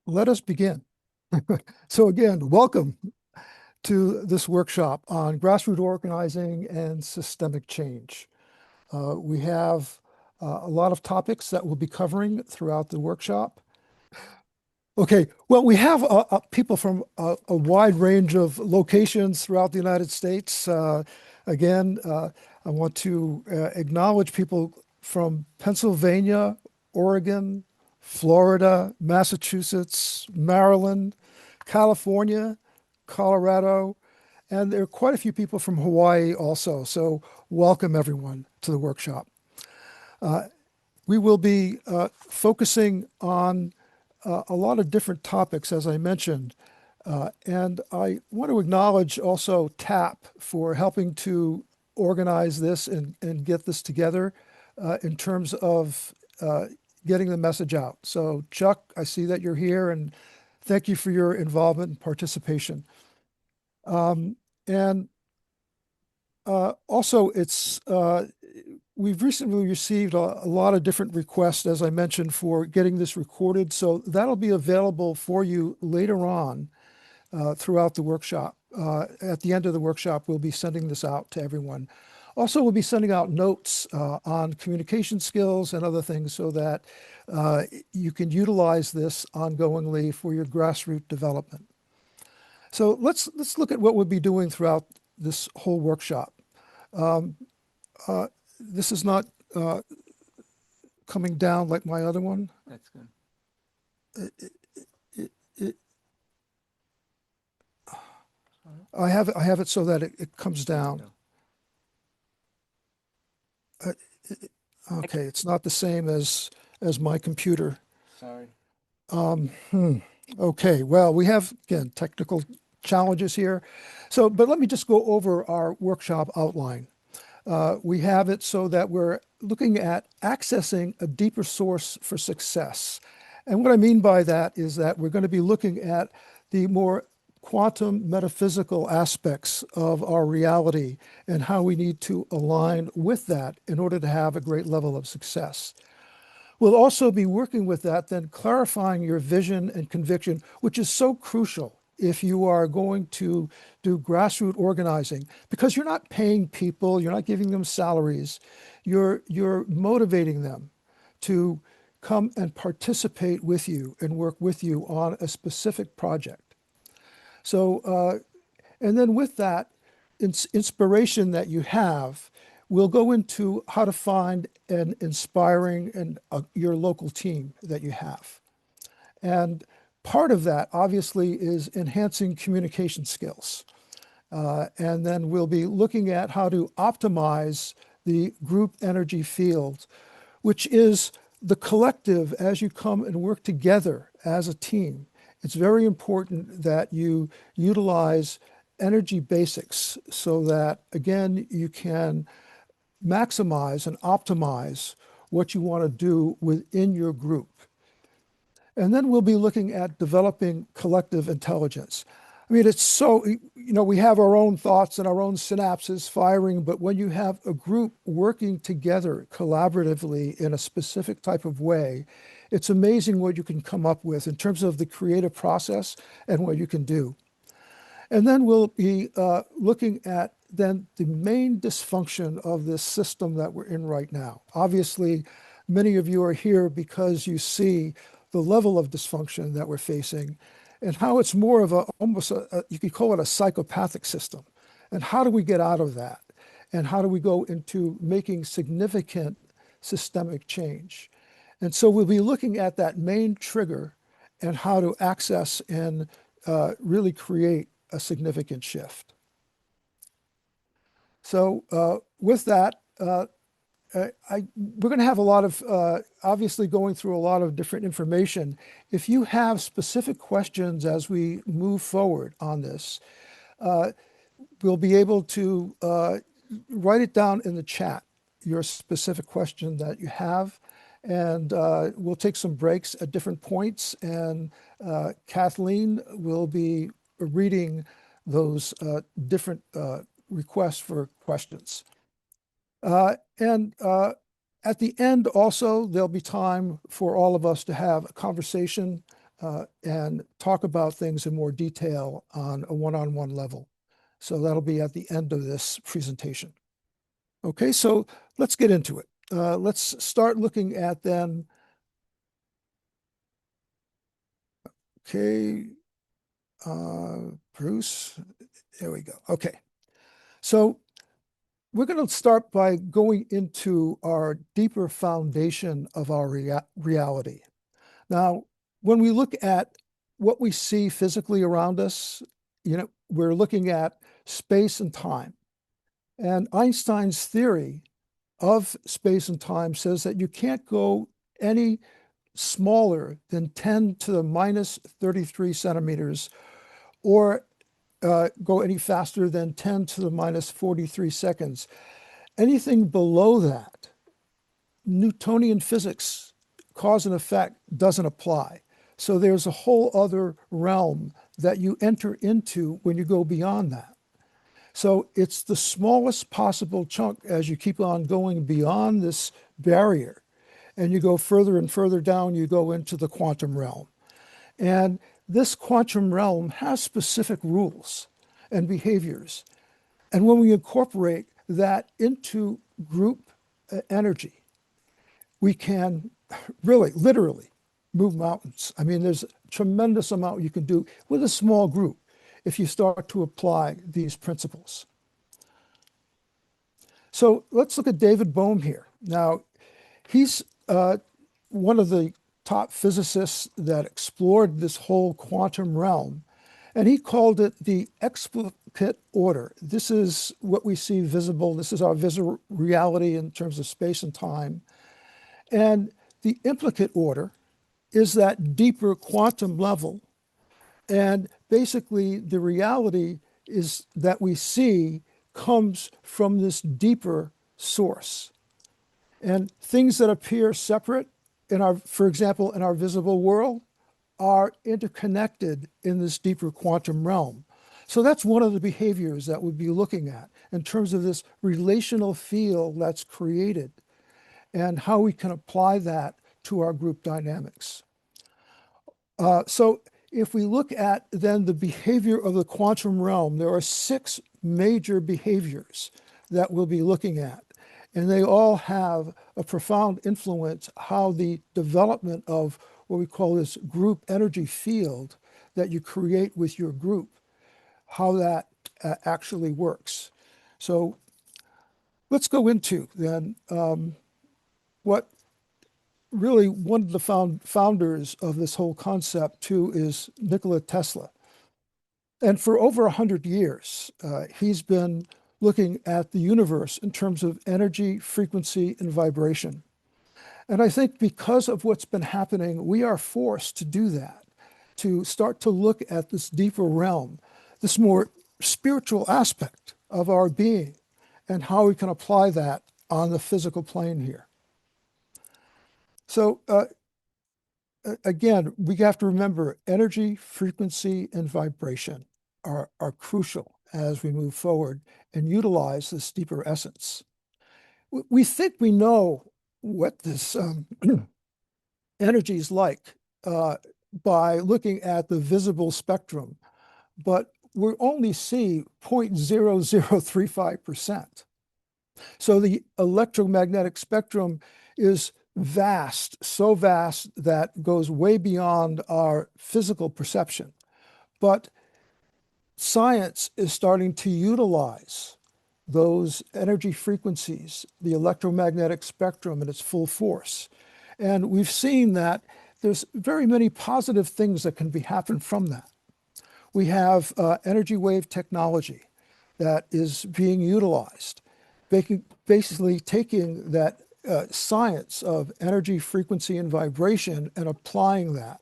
Let us begin. So again, welcome to this workshop on grassroots organizing and systemic change. We have a lot of topics that we'll be covering throughout the workshop. Okay, well, we have people from a wide range of locations throughout the United States. Again, I want to acknowledge people from Pennsylvania, Oregon, Florida, Massachusetts, Maryland, California, Colorado, and there are quite a few people from Hawaii also. So welcome everyone to the workshop. We will be focusing on a lot of different topics, as I mentioned. And I want to acknowledge also TAP for helping to organize this and get this together in terms of getting the message out. So Chuck, I see that you're here and thank you for your involvement and participation. And also we've recently received a lot of different requests, as I mentioned, for getting this recorded. So that'll be available for you later on throughout the workshop. At the end of the workshop, we'll be sending this out to everyone. Also, we'll be sending out notes on communication skills and other things so that you can utilize this ongoingly for your grassroots development. So let's look at what we'll be doing throughout this whole workshop. This is not coming down like my other one. That's good. I have it so that it comes down. Okay, it's not the same as my computer. Sorry. Okay, well, we have, again, technical challenges here. So, but let me just go over our workshop outline. We have it so that we're looking at accessing a deeper source for success. And what I mean by that is that we're going to be looking at the more quantum metaphysical aspects of our reality and how we need to align with that in order to have a great level of success. We'll also be working with that, then clarifying your vision and conviction, which is so crucial if you are going to do grassroots organizing, because you're not paying people, you're not giving them salaries, you're motivating them to come and participate with you and work with you on a specific project. So, and then with that inspiration that you have, we'll go into how to find an inspiring and your local team that you have. And part of that obviously is enhancing communication skills. And then we'll be looking at how to optimize the group energy field, which is the collective as you come and work together as a team. It's very important that you utilize energy basics so that, again, you can maximize and optimize what you want to do within your group. And then we'll be looking at developing collective intelligence. I mean, it's so, we have our own thoughts and our own synapses firing, but when you have a group working together collaboratively in a specific type of way, it's amazing what you can come up with in terms of the creative process and what you can do. And then we'll be looking at then the main dysfunction of this system that we're in right now. Obviously, many of you are here because you see the level of dysfunction that we're facing and how it's more of you could call it a psychopathic system. And how do we get out of that? And how do we go into making significant systemic change? And so we'll be looking at that main trigger and how to access and really create a significant shift. So with that, we're going to have a lot of, obviously going through a lot of different information. If you have specific questions as we move forward on this, we'll be able to write it down in the chat, your specific question that you have. And we'll take some breaks at different points. And Kathleen will be reading those different requests for questions. And at the end also, there'll be time for all of us to have a conversation and talk about things in more detail on a one-on-one level. So that'll be at the end of this presentation. Okay, so let's get into it. Let's start looking at then. Okay, Bruce, there we go. Okay, so we're going to start by going into our deeper foundation of our reality. Now, when we look at what we see physically around us, we're looking at space and time. And Einstein's theory of space and time says that you can't go any smaller than 10 to the minus 33 centimeters or go any faster than 10 to the minus 43 seconds. Anything below that, Newtonian physics, cause and effect, doesn't apply. So there's a whole other realm that you enter into when you go beyond that. So it's the smallest possible chunk as you keep on going beyond this barrier. And you go further and further down, you go into the quantum realm. And this quantum realm has specific rules and behaviors. And when we incorporate that into group energy, we can really, literally move mountains. I mean, there's a tremendous amount you can do with a small group if you start to apply these principles. So let's look at David Bohm here. Now, he's one of the top physicists that explored this whole quantum realm, and he called it the explicit order. This is what we see visible. This is our visible reality in terms of space and time. And the implicate order is that deeper quantum level. And basically, the reality is that we see comes from this deeper source. And things that appear separate for example, in our visible world, are interconnected in this deeper quantum realm. So that's one of the behaviors that we'd be looking at in terms of this relational field that's created and how we can apply that to our group dynamics. So if we look at then the behavior of the quantum realm, there are 6 major behaviors that we'll be looking at. And they all have a profound influence how the development of what we call this group energy field that you create with your group, how that actually works. So let's go into then what really one of the founders of this whole concept too is Nikola Tesla. And for over 100 years, he's been looking at the universe in terms of energy, frequency, and vibration. And I think because of what's been happening, we are forced to do that, to start to look at this deeper realm, this more spiritual aspect of our being, and how we can apply that on the physical plane here. So again, we have to remember energy, frequency, and vibration are crucial as we move forward and utilize this deeper essence. We think we know what this energy is like by looking at the visible spectrum, but we only see 0.0035%. So the electromagnetic spectrum is vast, so vast that goes way beyond our physical perception. But science is starting to utilize those energy frequencies, the electromagnetic spectrum in its full force. And we've seen that there's very many positive things that can happen from that. We have energy wave technology that is being utilized, basically taking that science of energy, frequency, and vibration and applying that.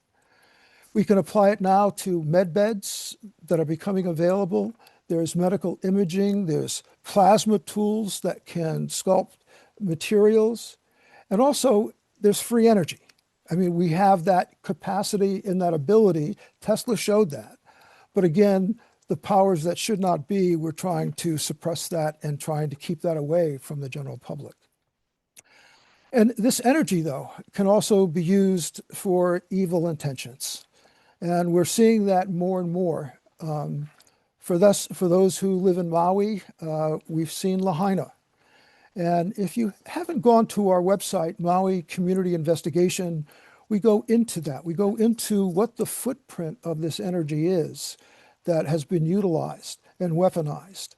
We can apply it now to med beds that are becoming available. There's medical imaging, there's plasma tools that can sculpt materials, and also there's free energy. I mean, we have that capacity and that ability. Tesla showed that. But again, the powers that should not be, we're trying to suppress that and trying to keep that away from the general public. And this energy, though, can also be used for evil intentions. And we're seeing that more and more. For those who live in Maui, we've seen Lahaina. And if you haven't gone to our website, Maui Community Investigation, we go into that. We go into what the footprint of this energy is that has been utilized and weaponized.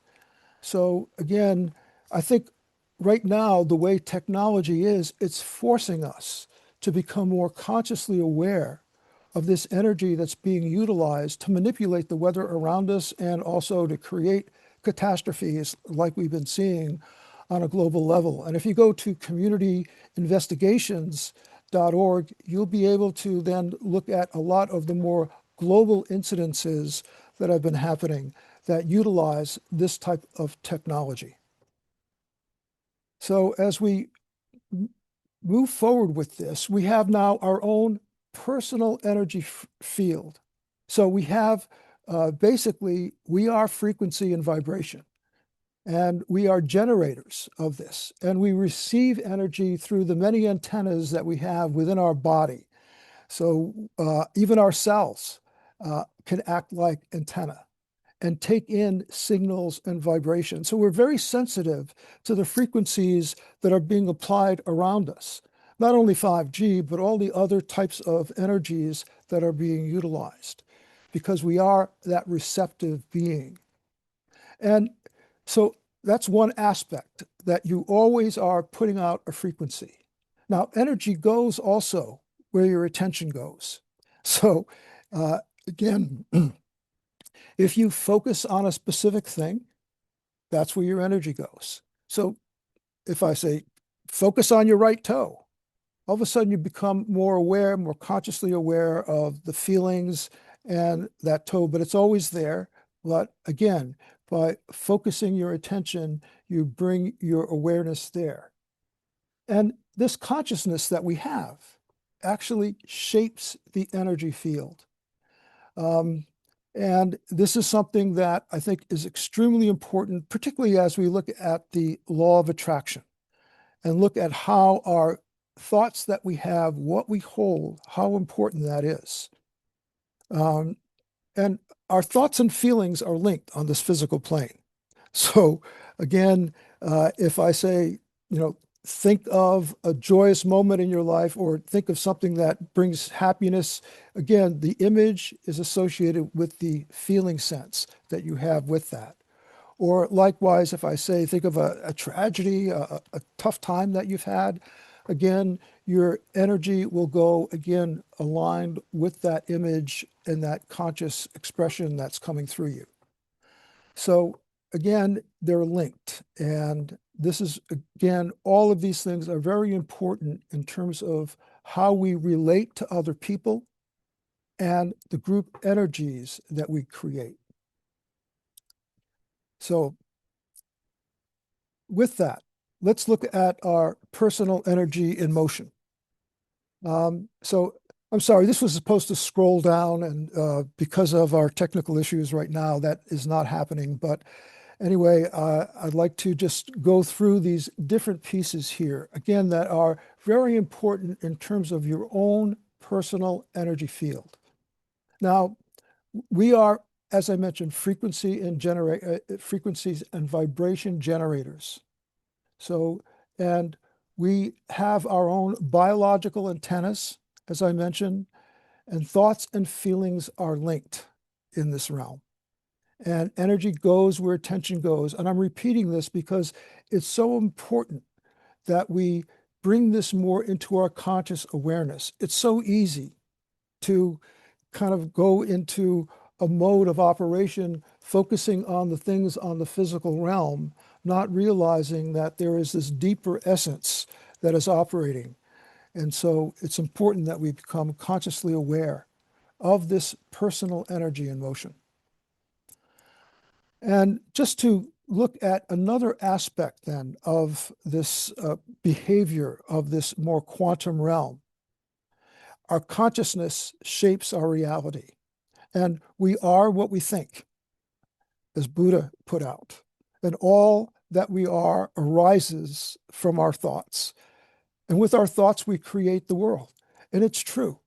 So again, I think right now, the way technology is, it's forcing us to become more consciously aware of this energy that's being utilized to manipulate the weather around us and also to create catastrophes like we've been seeing on a global level. And if you go to communityinvestigations.org, you'll be able to then look at a lot of the more global incidences that have been happening that utilize this type of technology. So as we move forward with this, we have now our own personal energy field. So we have basically, we are frequency and vibration, and we are generators of this. And we receive energy through the many antennas that we have within our body. So even our cells can act like antenna and take in signals and vibrations. So we're very sensitive to the frequencies that are being applied around us. Not only 5G, but all the other types of energies that are being utilized, because we are that receptive being. And so that's one aspect, that you always are putting out a frequency. Now, energy goes also where your attention goes. So again, if you focus on a specific thing, that's where your energy goes. So if I say, focus on your right toe, all of a sudden you become more aware, more consciously aware of the feelings and that toe, but it's always there. But again, by focusing your attention, you bring your awareness there. And this consciousness that we have actually shapes the energy field. And this is something that I think is extremely important, particularly as we look at the law of attraction and look at how our thoughts that we have, what we hold, how important that is. And our thoughts and feelings are linked on this physical plane. So again, if I say, think of a joyous moment in your life, or think of something that brings happiness, again, the image is associated with the feeling sense that you have with that. Or likewise, if I say, think of a tragedy, a tough time that you've had, again, your energy will go, again, aligned with that image and that conscious expression that's coming through you. So again, they're linked. And this is, again, all of these things are very important in terms of how we relate to other people and the group energies that we create. So with that, let's look at our personal energy in motion. So I'm sorry, this was supposed to scroll down, and because of our technical issues right now, that is not happening. But anyway, I'd like to just go through these different pieces here, again, that are very important in terms of your own personal energy field. Now, we are, as I mentioned, frequencies and vibration generators. So, and we have our own biological antennas, as I mentioned, and thoughts and feelings are linked in this realm. And energy goes where attention goes. And I'm repeating this because it's so important that we bring this more into our conscious awareness. It's so easy to kind of go into a mode of operation, focusing on the things on the physical realm, not realizing that there is this deeper essence that is operating. And so it's important that we become consciously aware of this personal energy in motion. And just to look at another aspect then of this behavior of this more quantum realm, our consciousness shapes our reality. And we are what we think, as Buddha put out. And all that we are arises from our thoughts. And with our thoughts, we create the world. And it's true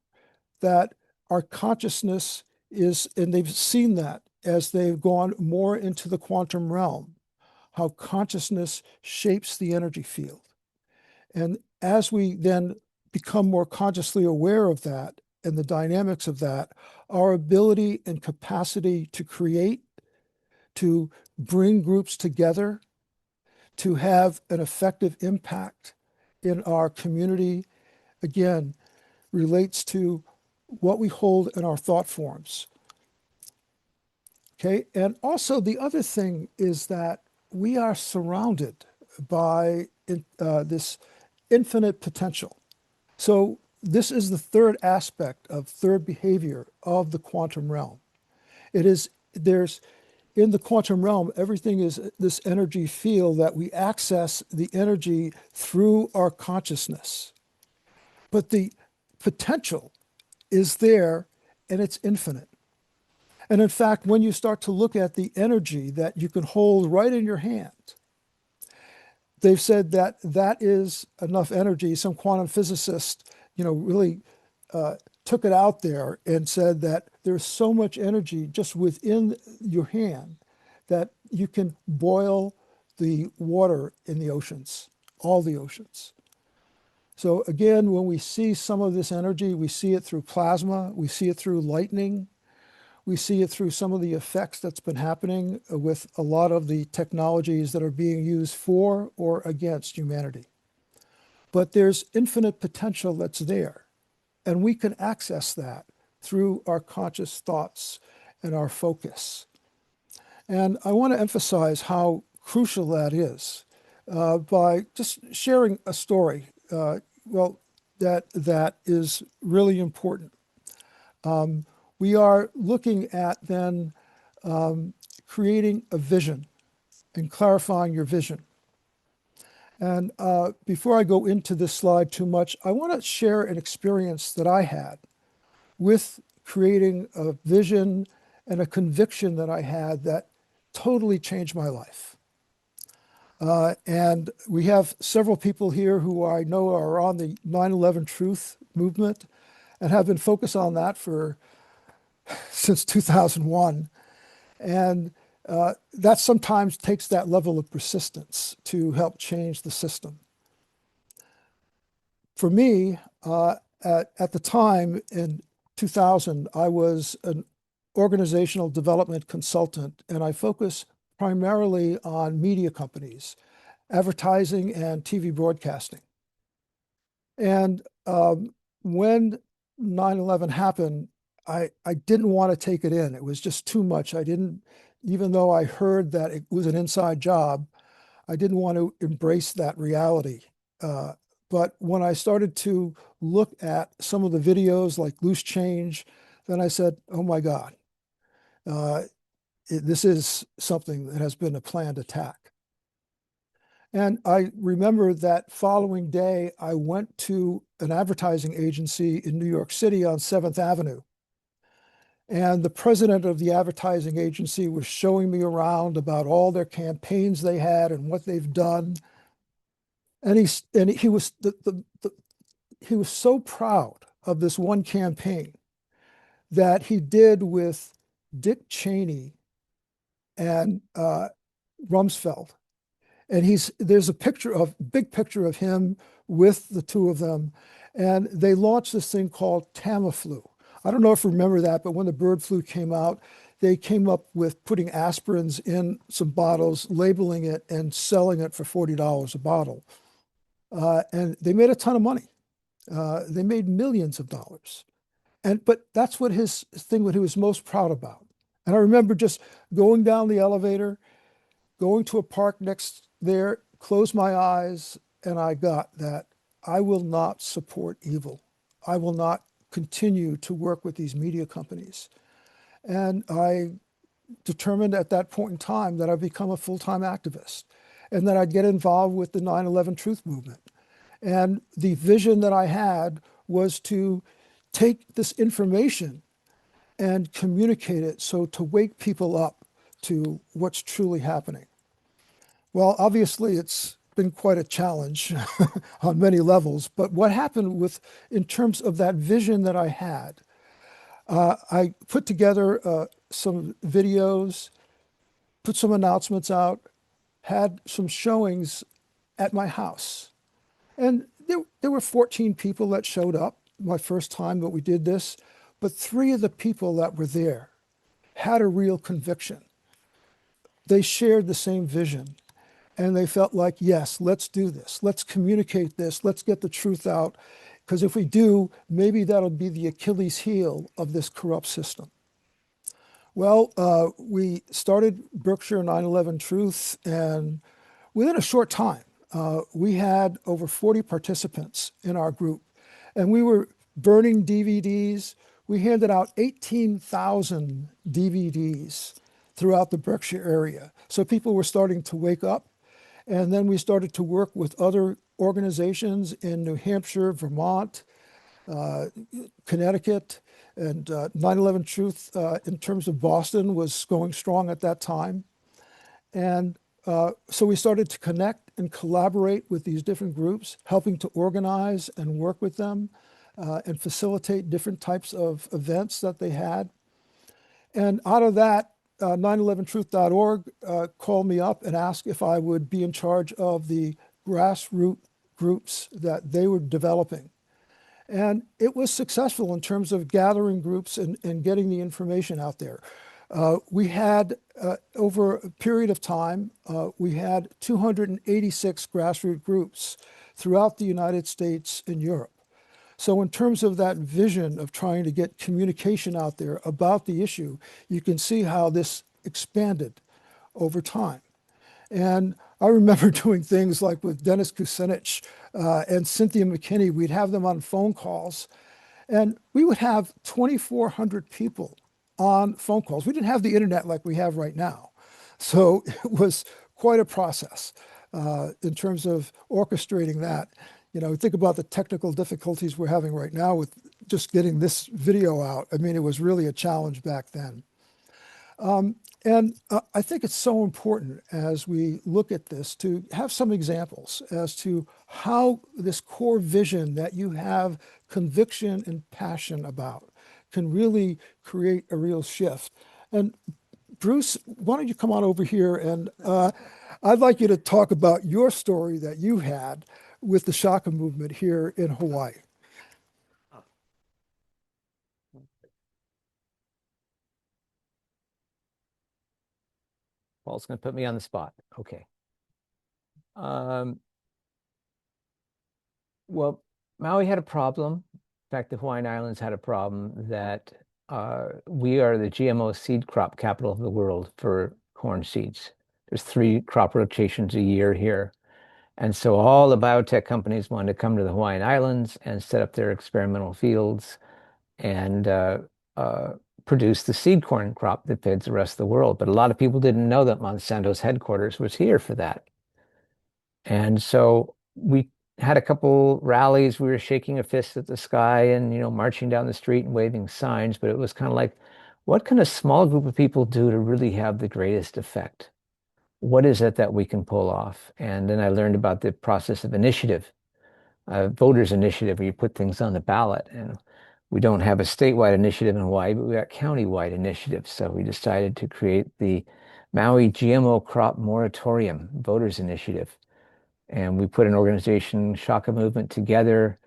that our consciousness is, and they've seen that as they've gone more into the quantum realm, how consciousness shapes the energy field. And as we then become more consciously aware of that and the dynamics of that, our ability and capacity to create, to bring groups together, to have an effective impact in our community, again, relates to what we hold in our thought forms. Okay, and also the other thing is that we are surrounded by this infinite potential. So this is the third aspect of third behavior of the quantum realm. There's in the quantum realm, everything is this energy field that we access the energy through our consciousness. But the potential is there and it's infinite. And in fact, when you start to look at the energy that you can hold right in your hand, they've said that that is enough energy. Some quantum physicist, really took it out there and said that there's so much energy just within your hand that you can boil the water in the oceans, all the oceans. So again, when we see some of this energy, we see it through plasma, we see it through lightning, we see it through some of the effects that's been happening with a lot of the technologies that are being used for or against humanity. But there's infinite potential that's there, and we can access that through our conscious thoughts and our focus. And I want to emphasize how crucial that is by just sharing a story, that is really important. We are looking at then creating a vision and clarifying your vision. And before I go into this slide too much, I want to share an experience that I had with creating a vision and a conviction that I had that totally changed my life. And we have several people here who I know are on the 9/11 Truth movement and have been focused on that since 2001. And that sometimes takes that level of persistence to help change the system. For me, at the time in 2000, I was an organizational development consultant, and I focus primarily on media companies, advertising and TV broadcasting. And when 9/11 happened, I didn't want to take it in. It was just too much. Even though I heard that it was an inside job, I didn't want to embrace that reality. But when I started to look at some of the videos like Loose Change, then I said, oh my God, this is something that has been a planned attack. And I remember that following day, I went to an advertising agency in New York City on 7th Avenue. And the president of the advertising agency was showing me around about all their campaigns they had and what they've done. And he was he was so proud of this one campaign that he did with Dick Cheney and Rumsfeld. And there's a big picture of him with the two of them. And they launched this thing called Tamiflu. I don't know if you remember that, but when the bird flu came out, they came up with putting aspirins in some bottles, labeling it, and selling it for $40 a bottle. And they made a ton of money. They made millions of dollars. But that's what what he was most proud about. And I remember just going down the elevator, going to a park next there, closed my eyes, and I got that I will not support evil. I will not continue to work with these media companies. And I determined at that point in time that I'd become a full-time activist and that I'd get involved with the 9/11 Truth movement. And the vision that I had was to take this information and communicate it to wake people up to what's truly happening. Well, obviously, it's been quite a challenge on many levels. But what happened in terms of that vision that I had, I put together some videos, put some announcements out, had some showings at my house. And there were 14 people that showed up my first time that we did this, but three of the people that were there had a real conviction. They shared the same vision and they felt like, yes, let's do this. Let's communicate this. Let's get the truth out. Because if we do, maybe that'll be the Achilles heel of this corrupt system. Well, we started Berkshire 9/11 Truth, and within a short time, we had over 40 participants in our group, and we were burning DVDs. We handed out 18,000 DVDs throughout the Berkshire area. So people were starting to wake up, and then we started to work with other organizations in New Hampshire, Vermont, uh, Connecticut, and 9/11 Truth in terms of Boston was going strong at that time. And so we started to connect and collaborate with these different groups, helping to organize and work with them and facilitate different types of events that they had. And out of that, 911truth.org called me up and asked if I would be in charge of the grassroots groups that they were developing. And it was successful in terms of gathering groups and getting the information out there. We had, over a period of time, we had 286 grassroots groups throughout the United States and Europe. So in terms of that vision of trying to get communication out there about the issue, you can see how this expanded over time. And I remember doing things like with Dennis Kucinich and Cynthia McKinney, we'd have them on phone calls, and we would have 2,400 people on phone calls. We didn't have the internet like we have right now. So it was quite a process in terms of orchestrating that. You know, think about the technical difficulties we're having right now with just getting this video out. I mean, it was really a challenge back then. And I think it's so important as we look at this to have some examples as to how this core vision that you have conviction and passion about can really create a real shift. And Bruce, why don't you come on over here and I'd like you to talk about your story that you had with the Shaka movement here in Hawaii. Paul's going to put me on the spot. Okay. Um, well, Maui had a problem. In fact, the Hawaiian Islands had a problem that we are the GMO seed crop capital of the world for corn seeds. There's 3 crop rotations a year here. And so all the biotech companies wanted to come to the Hawaiian Islands and set up their experimental fields and uh, produce the seed corn crop that feeds the rest of the world. But a lot of people didn't know that Monsanto's headquarters was here for that. And so we had a couple rallies. We were shaking a fist at the sky and, marching down the street and waving signs. But it was kind of like, what can a small group of people do to really have the greatest effect? What is it that we can pull off? And then I learned about the process of initiative, voters initiative, where you put things on the ballot. And we don't have a statewide initiative in Hawaii, but we got county-wide initiatives. So we decided to create the Maui GMO Crop Moratorium Voters Initiative. And we put an organization, Shaka Movement, together.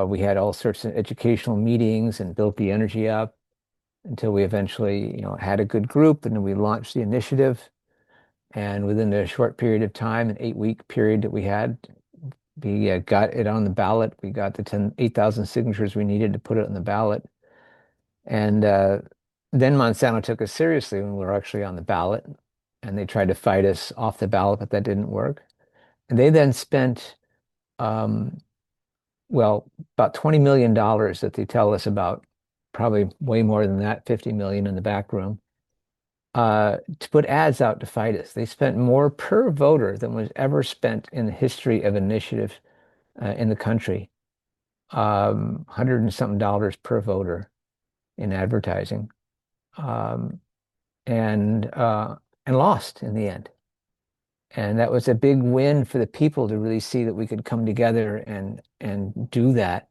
We had all sorts of educational meetings and built the energy up until we eventually, had a good group, and then we launched the initiative. And within a short period of time, an 8-week period that we had, we got it on the ballot. We got the 8,000 signatures we needed to put it on the ballot. And then Monsanto took us seriously when we were actually on the ballot. And they tried to fight us off the ballot, but that didn't work. And they then spent, um, well, about $20 million that they tell us about, probably way more than that, 50 million in the back room, to put ads out to fight us. They spent more per voter than was ever spent in the history of initiative in the country. 100 and something dollars per voter in advertising, um, and and lost in the end. And that was a big win for the people to really see that we could come together and do that.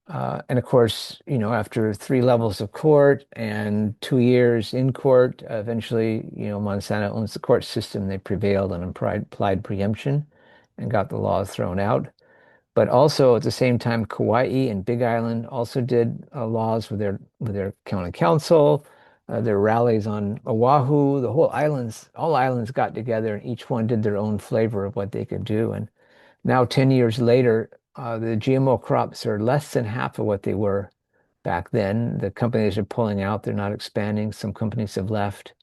And of course, after 3 levels of court and 2 years in court, eventually, Monsanto owns the court system. They prevailed and applied preemption and got the laws thrown out. But also at the same time, Kauai and Big Island also did laws with their county council, their rallies on Oahu. The whole islands, all islands got together, and each one did their own flavor of what they could do. And now, 10 years later, the GMO crops are less than half of what they were back then. The companies are pulling out, they're not expanding. Some companies have left.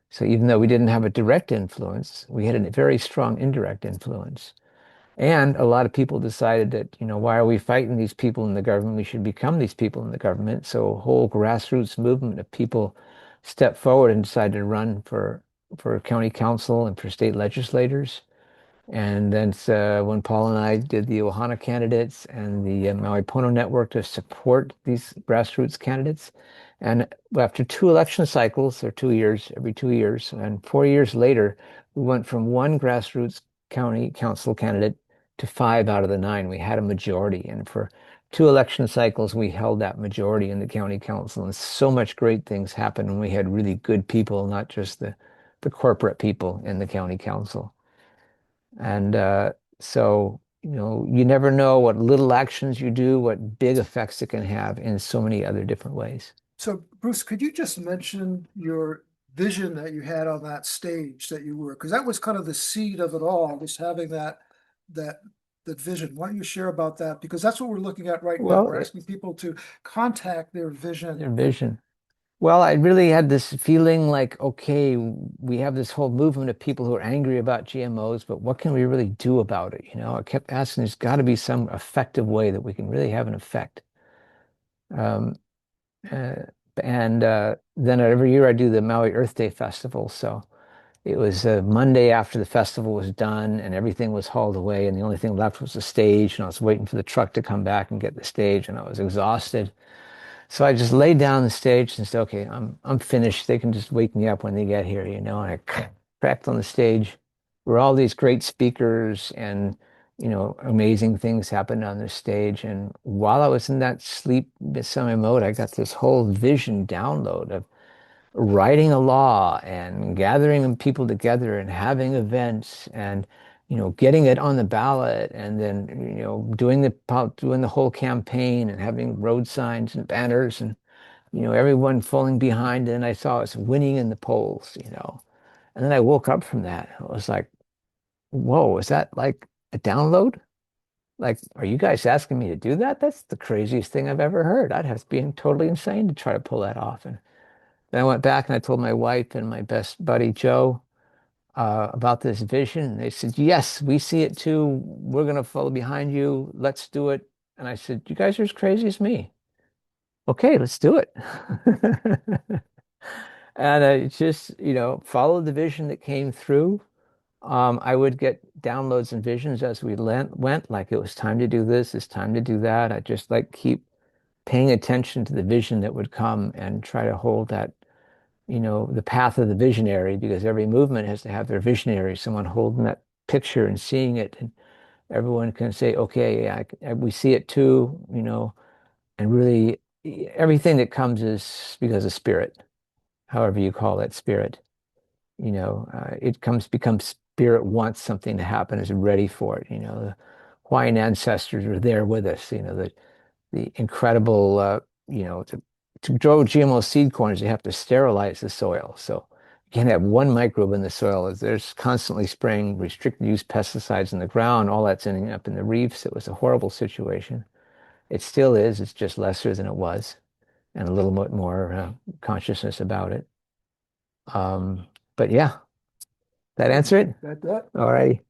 So even though we didn't have a direct influence, we had a very strong indirect influence. And a lot of people decided that, why are we fighting these people in the government? We should become these people in the government. So a whole grassroots movement of people stepped forward and decided to run for county council and for state legislators. And then when Paul and I did the Ohana candidates and the Maui Pono network to support these grassroots candidates. And after 2 election cycles, or 2 years, every 2 years, and 4 years later, we went from one grassroots county council candidate to 5 out of the 9. We had a majority. And for 2 election cycles, we held that majority in the county council. And so much great things happened when we had really good people, not just the corporate people in the county council. And so, you never know what little actions you do, what big effects it can have in so many other different ways. So, Bruce, could you just mention your vision that you had on that stage that you were, because that was kind of the seed of it all, was having that that vision. Why don't you share about that? Because that's what we're looking at right now. Well, We're asking people to contact their vision. their vision. Well, I really had this feeling like, okay, we have this whole movement of people who are angry about GMOs, but what can we really do about it? I kept asking, there's got to be some effective way that we can really have an effect. Um, uh, and then every year I do the Maui Earth Day Festival. So it was a Monday after the festival was done and everything was hauled away, and the only thing left was the stage. And I was waiting for the truck to come back and get the stage, and I was exhausted. So I just laid down the stage and said, okay, I'm finished. They can just wake me up when they get here, And I cracked on the stage where all these great speakers and, amazing things happened on the stage. And while I was in that sleep semi mode, I got this whole vision download of writing a law and gathering people together and having events and getting it on the ballot, and then doing the whole campaign and having road signs and banners and everyone falling behind. And I saw us winning in the polls. And then I woke up from that. I was like, whoa, is that like a download? Like, are you guys asking me to do that? That's the craziest thing I've ever heard. I'd have to be totally insane to try to pull that off. And then I went back and I told my wife and my best buddy Joe about this vision. And they said, "Yes, we see it too. We're going to follow behind you. Let's do it." And I said, "You guys are as crazy as me. Okay, let's do it." And I just, followed the vision that came through. I would get downloads and visions as we went, like it was time to do this, it's time to do that. I just like keep paying attention to the vision that would come and try to hold that the path of the visionary, because every movement has to have their visionary, someone holding that picture and seeing it. And everyone can say, okay, yeah, we see it too, and really everything that comes is because of spirit, however you call that spirit. It becomes spirit wants something to happen, is ready for it. The Hawaiian ancestors are there with us, the incredible, to grow GMO seed corns, you have to sterilize the soil. So you can't have one microbe in the soil. There's constantly spraying restricted use pesticides in the ground. All that's ending up in the reefs. It was a horrible situation. It still is. It's just lesser than it was, and a little bit more consciousness about it. But yeah, that answer it? That. All right.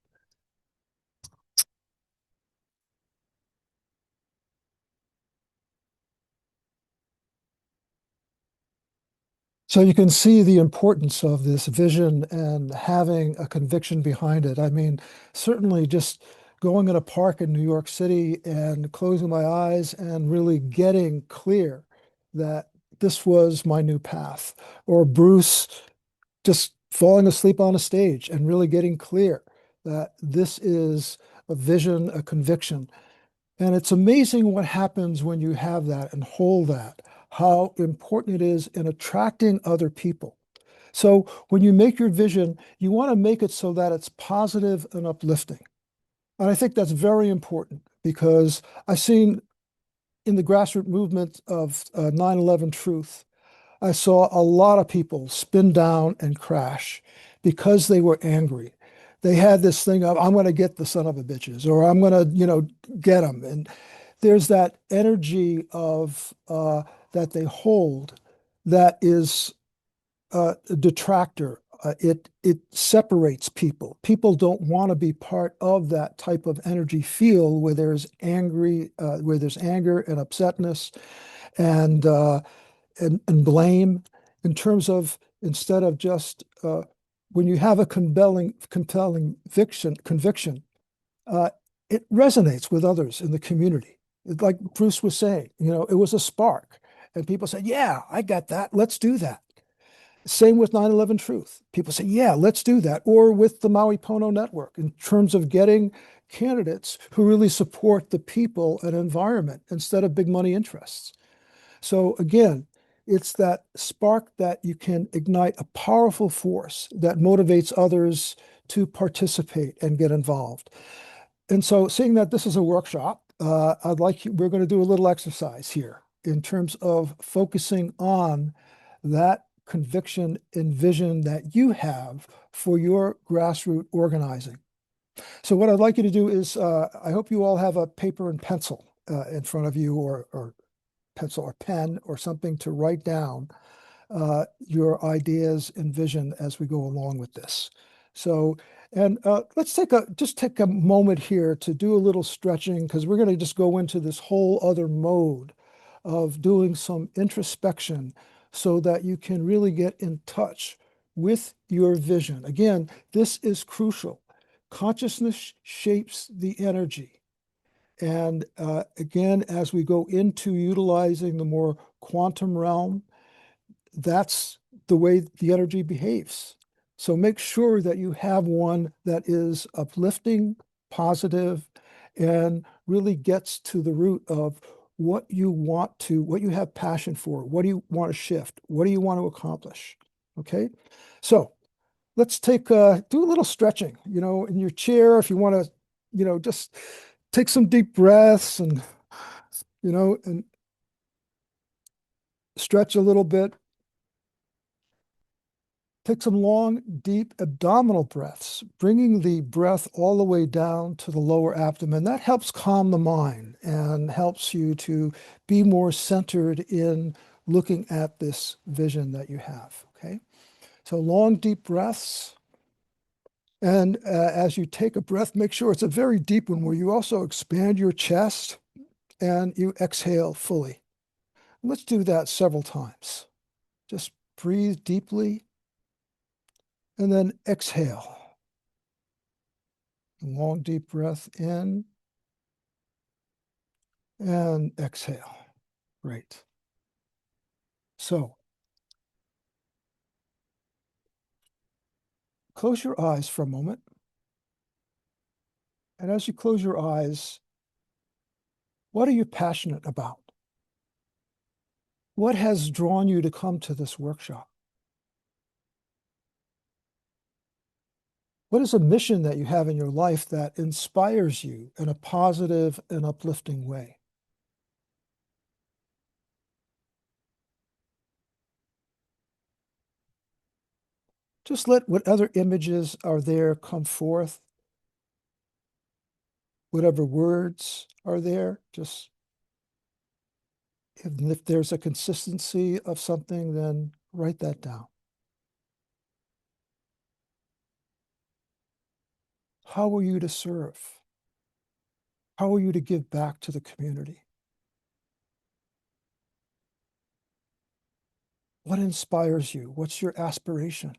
So you can see the importance of this vision and having a conviction behind it. I mean, certainly just going in a park in New York City and closing my eyes and really getting clear that this was my new path, or Bruce just falling asleep on a stage and really getting clear that this is a vision, a conviction. And it's amazing what happens when you have that and hold that, how important it is in attracting other people. So when you make your vision, you want to make it so that it's positive and uplifting. And I think that's very important because I've seen in the grassroots movement of 9/11 truth, I saw a lot of people spin down and crash because they were angry. They had this thing of, I'm going to get the son of a bitches, or I'm going to, get them. And there's that energy of that they hold that is a detractor. It separates people. People don't want to be part of that type of energy field where where there's anger and upsetness and and blame. In terms of instead of just when you have a compelling conviction, uh, it resonates with others in the community. Like Bruce was saying, it was a spark, and people said, "Yeah, I got that. Let's do that." Same with 9/11 Truth. People say, yeah, let's do that. Or with the Maui Pono Network in terms of getting candidates who really support the people and environment instead of big money interests. So again, it's that spark that you can ignite a powerful force that motivates others to participate and get involved. And so, seeing that this is a workshop, we're going to do a little exercise here in terms of focusing on that conviction and vision that you have for your grassroots organizing. So, what I'd like you to do is, I hope you all have a paper and pencil in front of you, or pencil or pen or something to write down your ideas and vision as we go along with this. So, and let's just take a moment here to do a little stretching because we're going to just go into this whole other mode of doing some introspection so that you can really get in touch with your vision. Again, this is crucial. Consciousness shapes the energy. And again, as we go into utilizing the more quantum realm, that's the way the energy behaves. So make sure that you have one that is uplifting, positive, and really gets to the root of what what you have passion for, what do you want to shift, what do you want to accomplish? Okay, so let's do a little stretching, in your chair if you want to, just take some deep breaths and, and stretch a little bit. Take some long, deep abdominal breaths, bringing the breath all the way down to the lower abdomen. That helps calm the mind and helps you to be more centered in looking at this vision that you have. Okay. So long, deep breaths. And as you take a breath, make sure it's a very deep one where you also expand your chest and you exhale fully. Let's do that several times. Just breathe deeply and then exhale. Long, deep breath in and exhale. Great. So close your eyes for a moment. And as you close your eyes, what are you passionate about? What has drawn you to come to this workshop? What is a mission that you have in your life that inspires you in a positive and uplifting way? Just let what other images are there come forth. Whatever words are there, just if there's a consistency of something, then write that down. How are you to serve? How are you to give back to the community? What inspires you? What's your aspiration?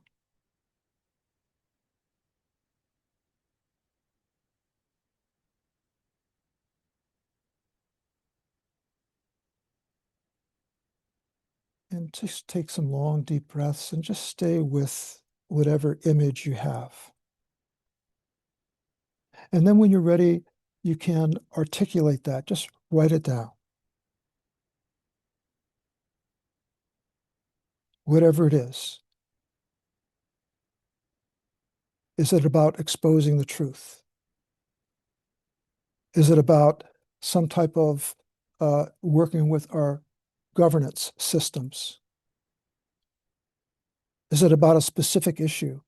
And just take some long, deep breaths and just stay with whatever image you have. And then when you're ready, you can articulate that. Just write it down. Whatever it is. Is it about exposing the truth? Is it about some type of working with our governance systems? Is it about a specific issue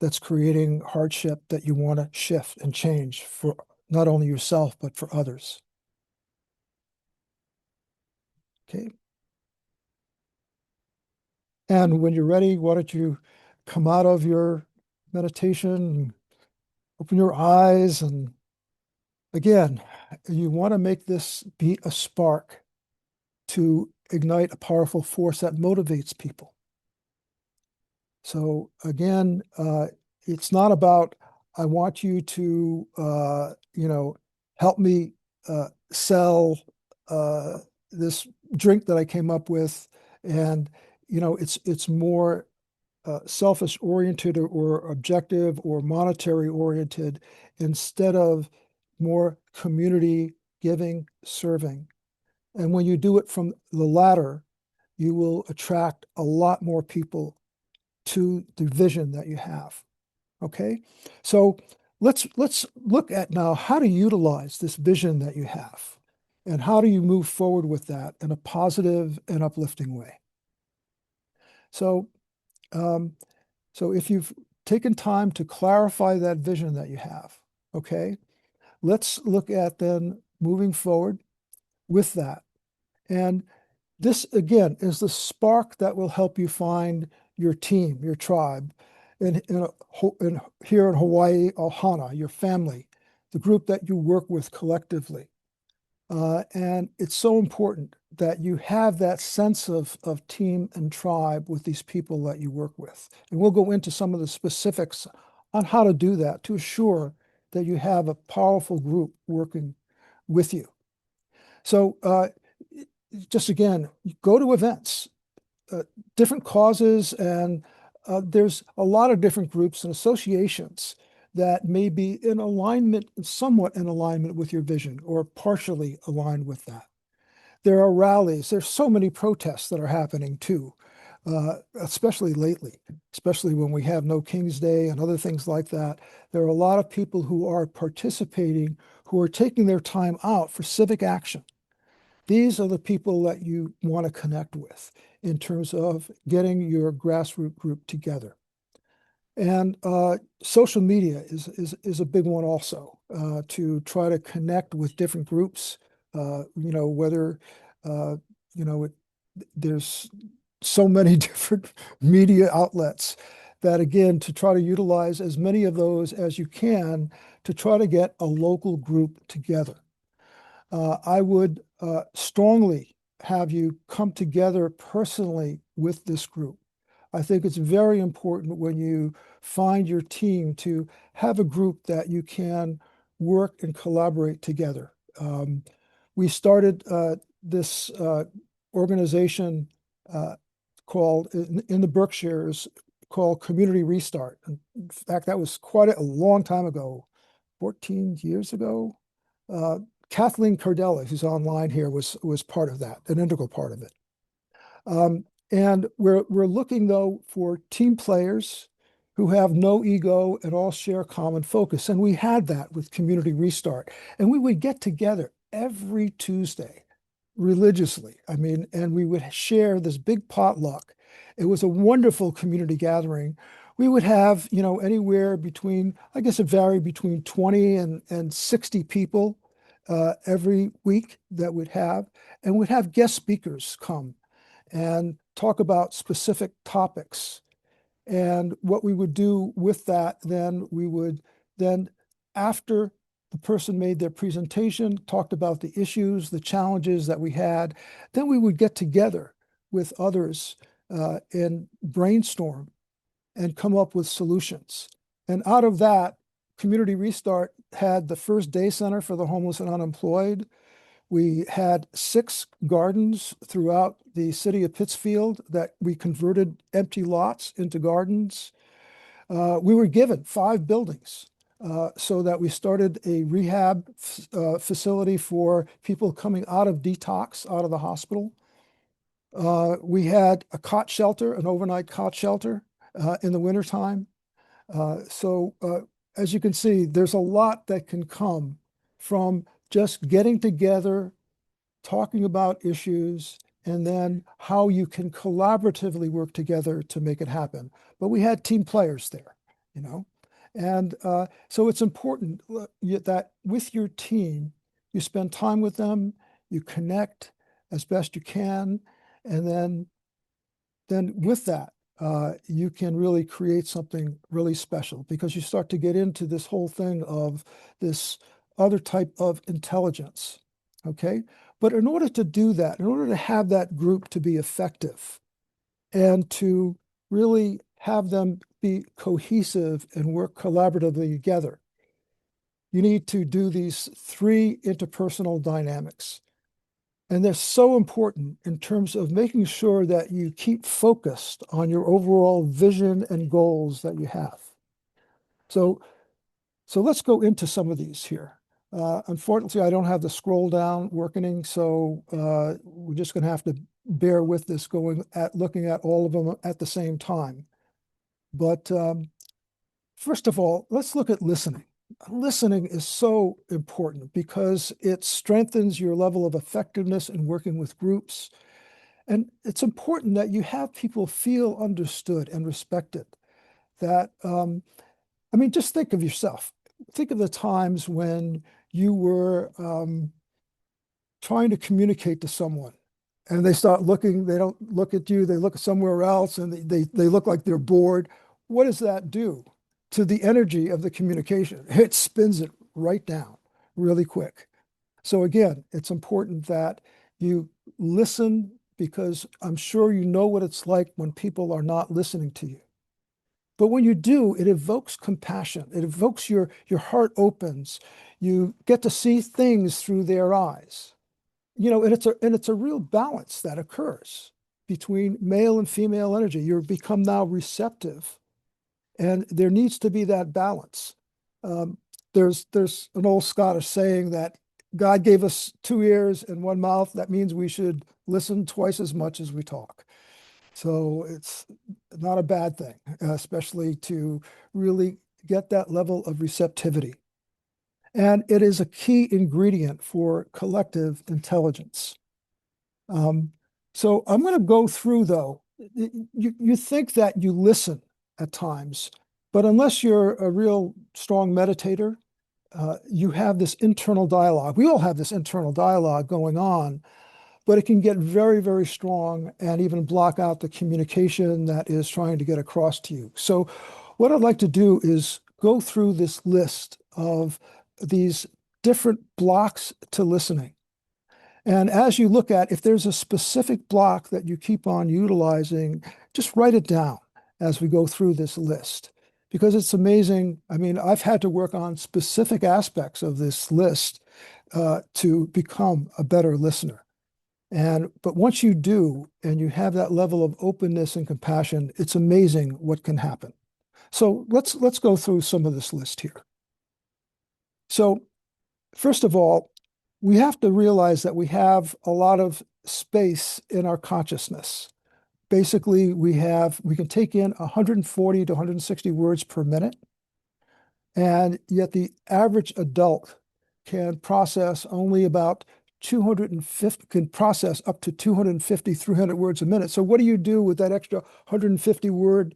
that's creating hardship that you want to shift and change for not only yourself, but for others? Okay. And when you're ready, why don't you come out of your meditation and open your eyes? And again, you want to make this be a spark to ignite a powerful force that motivates people. So again, it's not about, I want you to, help me sell this drink that I came up with. And, it's more selfish oriented or objective or monetary oriented instead of more community giving, serving. And when you do it from the latter, you will attract a lot more people to the vision that you have. Okay, so let's look at now how to utilize this vision that you have, and how do you move forward with that in a positive and uplifting way. So, so if you've taken time to clarify that vision that you have, okay, let's look at then moving forward with that. And this, again, is the spark that will help you find your team, your tribe, here in Hawaii, Ohana, your family, the group that you work with collectively. And it's so important that you have that sense of team and tribe with these people that you work with. And we'll go into some of the specifics on how to do that to assure that you have a powerful group working with you. So just again, go to events, different causes, and there's a lot of different groups and associations that may be in alignment, somewhat in alignment with your vision or partially aligned with that. There are rallies. There's so many protests that are happening too, especially lately, especially when we have No King's Day and other things like that. There are a lot of people who are participating, who are taking their time out for civic action. These are the people that you want to connect with in terms of getting your grassroots group together. And social media is a big one also, to try to connect with different groups, whether, there's so many different media outlets that, again, to try to utilize as many of those as you can to try to get a local group together. I would strongly have you come together personally with this group. I think it's very important when you find your team to have a group that you can work and collaborate together. We started this organization called in the Berkshires called Community Restart. In fact, that was quite a long time ago, 14 years ago. Kathleen Cardella, who's online here, was part of that, an integral part of it. And we're looking, though, for team players who have no ego and all share common focus. And we had that with Community Restart. And we would get together every Tuesday religiously. I mean, and we would share this big potluck. It was a wonderful community gathering. We would have, anywhere between, I guess it varied between 20 and 60 people every week that we'd have. And we'd have guest speakers come and talk about specific topics. And what we would do with that, then we would then, after the person made their presentation, talked about the issues, the challenges that we had, then we would get together with others and brainstorm and come up with solutions. And out of that, Community Restart had the first day center for the homeless and unemployed. We had 6 gardens throughout the city of Pittsfield that we converted empty lots into gardens. We were given 5 buildings so that we started a rehab facility for people coming out of detox, out of the hospital. We had a cot shelter, an overnight cot shelter in the wintertime. As you can see, there's a lot that can come from just getting together, talking about issues, and then how you can collaboratively work together to make it happen. But we had team players there, you know, and so it's important that with your team, you spend time with them, you connect as best you can, and then with that, you can really create something really special because you start to get into this whole thing of this other type of intelligence. Okay. But in order to do that, in order to have that group to be effective and to really have them be cohesive and work collaboratively together, you need to do these three interpersonal dynamics. And they're so important in terms of making sure that you keep focused on your overall vision and goals that you have. So, so let's go into some of these here. Unfortunately, I don't have the scroll down working, so we're just going to have to bear with this looking at all of them at the same time. But first of all, let's look at listening. Listening is so important because it strengthens your level of effectiveness in working with groups. And it's important that you have people feel understood and respected. That, I mean, just think of yourself. Think of the times when you were trying to communicate to someone and they start looking, they don't look at you, they look somewhere else and they look like they're bored. What does that do to the energy of the communication? It spins it right down really quick. So again, it's important that you listen because I'm sure you know what it's like when people are not listening to you. But when you do, it evokes compassion. It evokes your heart opens. You get to see things through their eyes. You know, and it's a real balance that occurs between male and female energy. You become now receptive, and there needs to be that balance. There's an old Scottish saying that God gave us two ears and one mouth. That means we should listen twice as much as we talk. So it's not a bad thing, especially to really get that level of receptivity. And it is a key ingredient for collective intelligence. Um, so I'm going to go through, though. You think that you listen at times, but unless you're a real strong meditator, you have this internal dialogue. We all have this internal dialogue going on, but it can get very, very strong and even block out the communication that is trying to get across to you. So what I'd like to do is go through this list of these different blocks to listening. And as you look at, if there's a specific block that you keep on utilizing, just write it down as we go through this list. Because it's amazing. I mean, I've had to work on specific aspects of this list to become a better listener. But once you do, and you have that level of openness and compassion, it's amazing what can happen. So let's go through some of this list here. So first of all, we have to realize that we have a lot of space in our consciousness. Basically, we can take in 140 to 160 words per minute, and yet the average adult can process only about 250, can process up to 250, 300 words a minute. So what do you do with that extra 150 word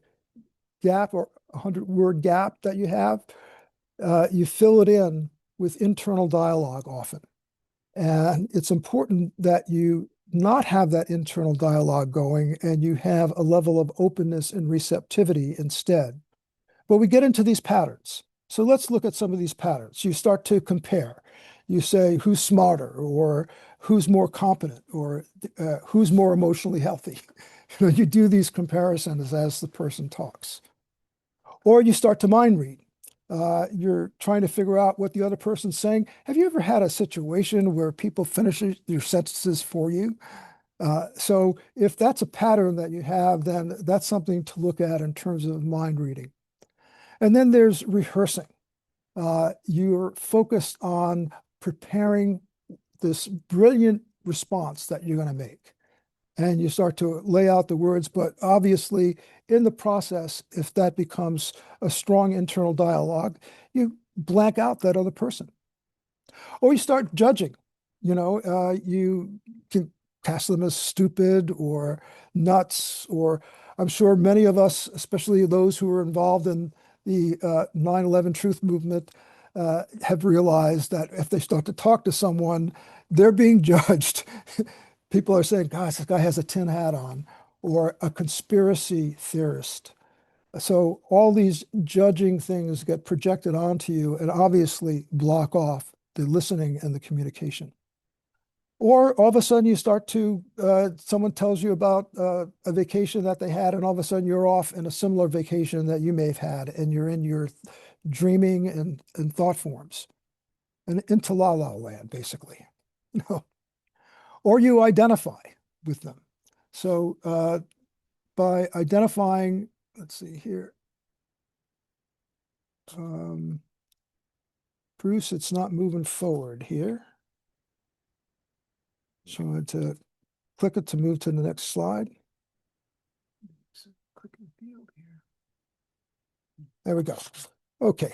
gap or 100 word gap that you have? You fill it in with internal dialogue often. And it's important that you not have that internal dialogue going and you have a level of openness and receptivity instead. But we get into these patterns. So let's look at some of these patterns. You start to compare. You say, who's smarter, or who's more competent, or who's more emotionally healthy. You know, you do these comparisons as the person talks. Or you start to mind read. You're trying to figure out what the other person's saying. Have you ever had a situation where people finish your sentences for you? So if that's a pattern that you have, then that's something to look at in terms of mind reading. And then there's rehearsing. You're focused on preparing this brilliant response that you're going to make. And you start to lay out the words, but obviously in the process, if that becomes a strong internal dialogue, you blank out that other person. Or you start judging, you can cast them as stupid or nuts, or I'm sure many of us, especially those who were involved in the 9/11 truth movement, have realized that if they start to talk to someone, they're being judged. People are saying, gosh, this guy has a tin hat on, or a conspiracy theorist. So all these judging things get projected onto you and obviously block off the listening and the communication. Or all of a sudden you start to, someone tells you about a vacation that they had, and all of a sudden you're off in a similar vacation that you may have had, and you're in your dreaming and thought forms, and into la la land, basically. Or you identify with them. So by identifying, let's see here, Bruce, it's not moving forward here. So I want to click it to move to the next slide. Click the field here. There we go. Okay.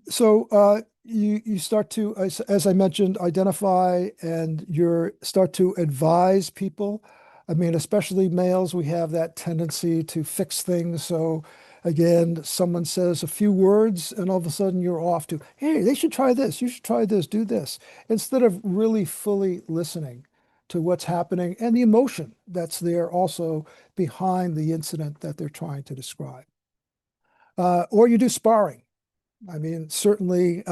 So you start to, as I mentioned, identify, and you start to advise people. I mean, especially males, we have that tendency to fix things. So again, someone says a few words and all of a sudden you're off to, hey, they should try this. You should try this, do this, instead of really fully listening to what's happening and the emotion that's there also behind the incident that they're trying to describe. Or you do sparring. I mean, certainly,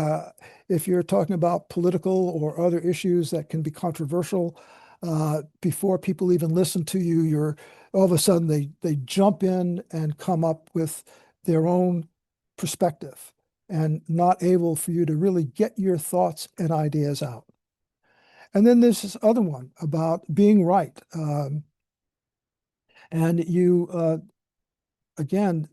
if you're talking about political or other issues that can be controversial, before people even listen to you, you're all of a sudden they jump in and come up with their own perspective and not able for you to really get your thoughts and ideas out. And then there's this other one about being right. And you, again,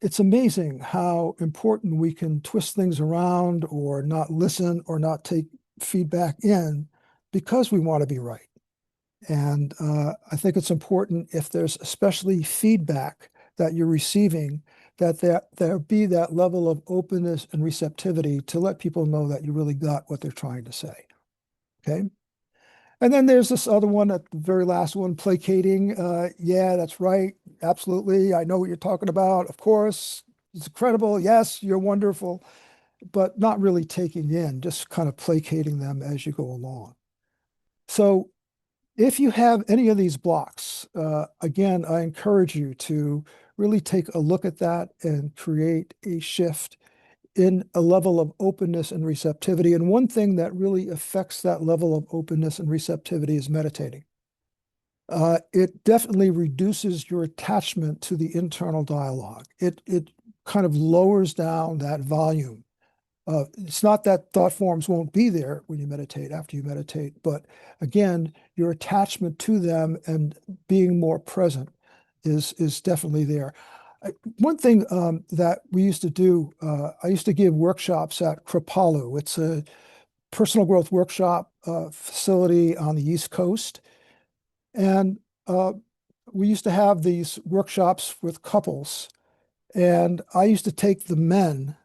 it's amazing how important we can twist things around or not listen or not take feedback in because we want to be right. And I think it's important, if there's especially feedback that you're receiving, that there be that level of openness and receptivity to let people know that you really got what they're trying to say. Okay. And then there's this other one, at the very last one, placating. Yeah, that's right. Absolutely. I know what you're talking about. Of course, it's incredible. Yes, you're wonderful, but not really taking in, just kind of placating them as you go along. So if you have any of these blocks, again, I encourage you to really take a look at that and create a shift in a level of openness and receptivity. And one thing that really affects that level of openness and receptivity is meditating. It definitely reduces your attachment to the internal dialogue. It kind of lowers down that volume. It's not that thought forms won't be there when you meditate, after you meditate, but again, your attachment to them and being more present is definitely there. One thing that we used to do, I used to give workshops at Kripalu. It's a personal growth workshop facility on the East Coast. And we used to have these workshops with couples. And I used to take the men,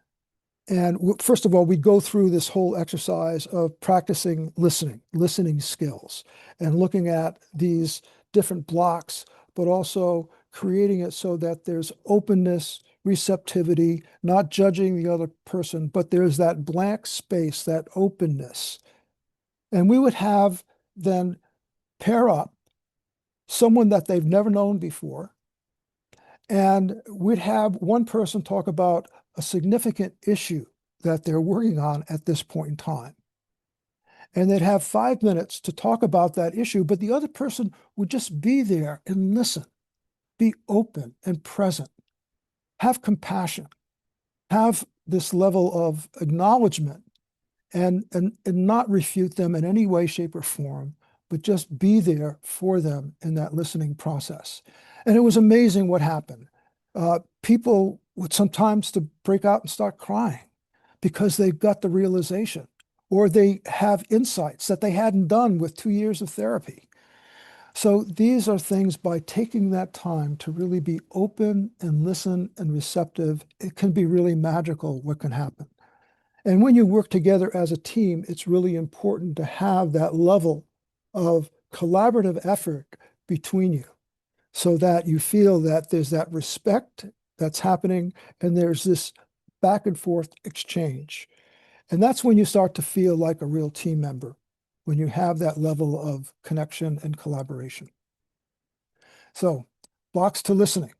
and first of all, we'd go through this whole exercise of practicing listening skills, and looking at these different blocks, but also creating it so that there's openness, receptivity, not judging the other person, but there's that blank space, that openness. And we would have then pair up someone that they've never known before, and we'd have one person talk about a significant issue that they're working on at this point in time. And they'd have 5 minutes to talk about that issue, but the other person would just be there and listen, be open and present, have compassion, have this level of acknowledgement, and not refute them in any way, shape, or form, but just be there for them in that listening process. And it was amazing what happened. People would sometimes to break out and start crying because they've got the realization or they have insights that they hadn't done with 2 years of therapy. So these are things by taking that time to really be open and listen and receptive, it can be really magical what can happen. And when you work together as a team, it's really important to have that level of collaborative effort between you so that you feel that there's that respect that's happening and there's this back and forth exchange. And that's when you start to feel like a real team member, when you have that level of connection and collaboration. So, blocks to listening.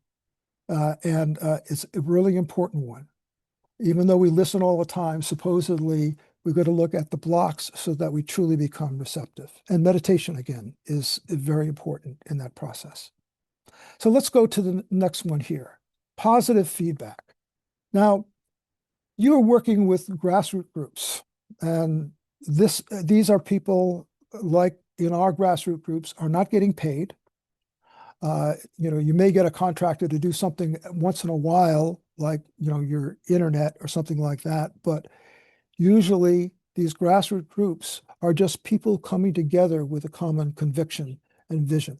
And it's a really important one. Even though we listen all the time, supposedly we've got to look at the blocks so that we truly become receptive. And meditation, again, is very important in that process. So let's go to the next one here, positive feedback. Now, you're working with grassroots groups, and these are people like in our grassroots groups are not getting paid. You may get a contractor to do something once in a while, like, your internet or something like that. But usually these grassroots groups are just people coming together with a common conviction and vision.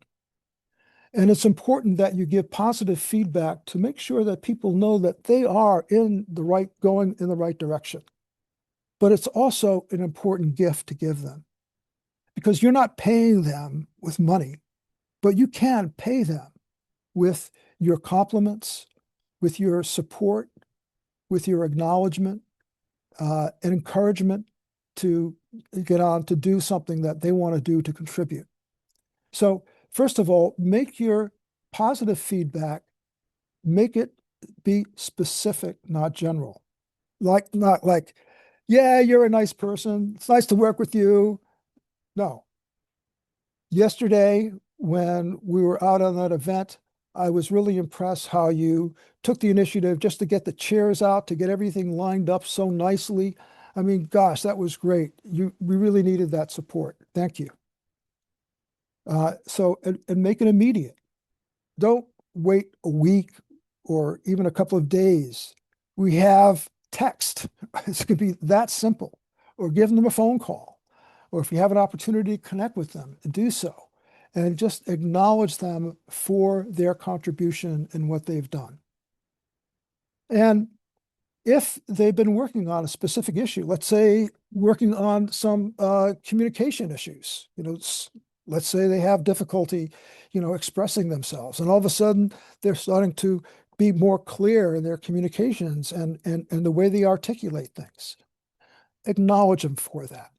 And it's important that you give positive feedback to make sure that people know that they are going in the right direction. But it's also an important gift to give them because you're not paying them with money, but you can pay them with your compliments, with your support, with your acknowledgement, and encouragement to get on to do something that they want to do to contribute. So, first of all, make your positive feedback, make it be specific, not general. Not like, yeah, you're a nice person. It's nice to work with you. No. Yesterday, when we were out on that event, I was really impressed how you took the initiative just to get the chairs out, to get everything lined up so nicely. I mean, gosh, that was great. We really needed that support. Thank you. And make it immediate. Don't wait a week or even a couple of days. We have text. It's going to be that simple. Or give them a phone call. Or if you have an opportunity to connect with them, do so. And just acknowledge them for their contribution and what they've done. And if they've been working on a specific issue, let's say working on some communication issues, let's say they have difficulty, expressing themselves, and all of a sudden they're starting to be more clear in their communications and the way they articulate things. Acknowledge them for that.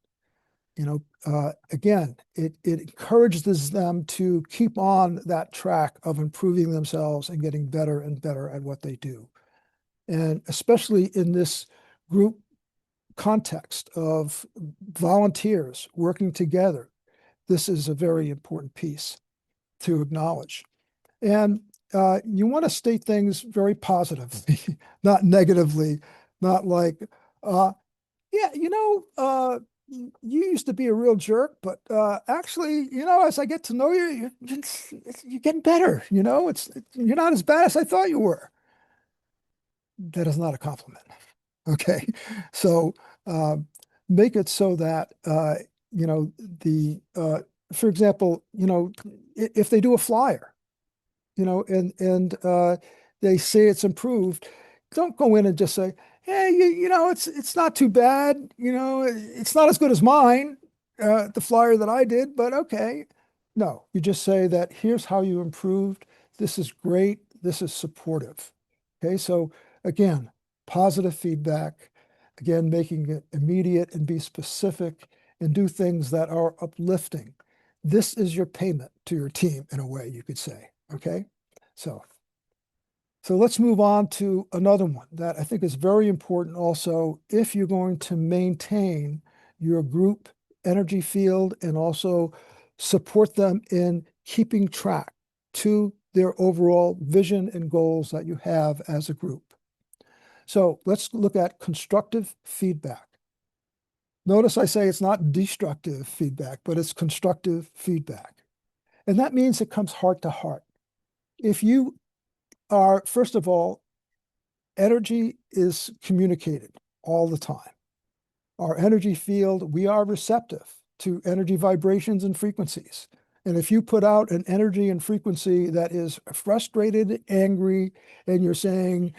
Again, it encourages them to keep on that track of improving themselves and getting better and better at what they do. And especially in this group context of volunteers working together, this is a very important piece to acknowledge. And you want to state things very positively, not negatively, not like, yeah, you used to be a real jerk, but actually, as I get to know you, you're getting better. You're not as bad as I thought you were. That is not a compliment. Okay, so make it so that for example, if they do a flyer, and they say it's improved, don't go in and just say, hey, it's not too bad. It's not as good as mine, the flyer that I did, but okay. No, you just say that here's how you improved. This is great. This is supportive. Okay, so again, positive feedback, again, making it immediate and be specific and do things that are uplifting. This is your payment to your team in a way, you could say. Okay, so let's move on to another one that I think is very important also if you're going to maintain your group energy field and also support them in keeping track to their overall vision and goals that you have as a group. So let's look at constructive feedback. Notice I say it's not destructive feedback, but it's constructive feedback. And that means it comes heart to heart. If you are, first of all, energy is communicated all the time. Our energy field, we are receptive to energy vibrations and frequencies. And if you put out an energy and frequency that is frustrated, angry, and you're saying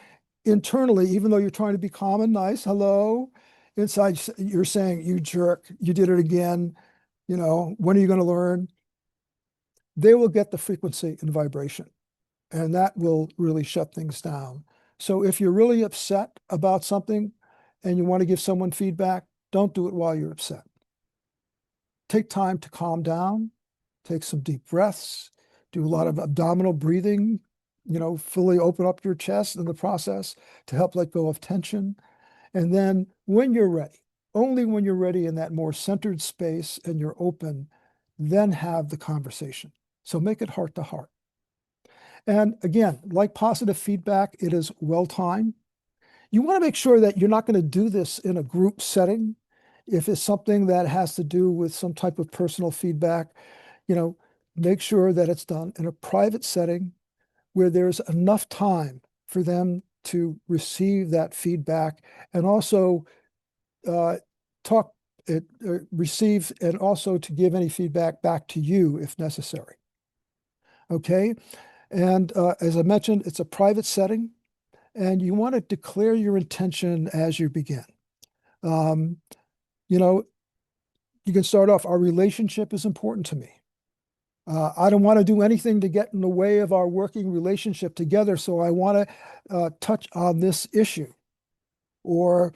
internally, even though you're trying to be calm and nice, hello, inside you're saying, you jerk, you did it again, when are you going to learn? They will get the frequency and vibration, and that will really shut things down. So if you're really upset about something and you want to give someone feedback, don't do it while you're upset. Take time to calm down, take some deep breaths, do a lot of abdominal breathing, fully open up your chest in the process to help let go of tension. And then when you're ready, only when you're ready in that more centered space and you're open, then have the conversation. So make it heart to heart. And again, like positive feedback, it is well-timed. You want to make sure that you're not going to do this in a group setting. If it's something that has to do with some type of personal feedback, make sure that it's done in a private setting where there's enough time for them to receive that feedback and also receive and also to give any feedback back to you if necessary. Okay. And as I mentioned, it's a private setting, and you want to declare your intention as you begin. You can start off, our relationship is important to me. I don't want to do anything to get in the way of our working relationship together, so I want to touch on this issue. Or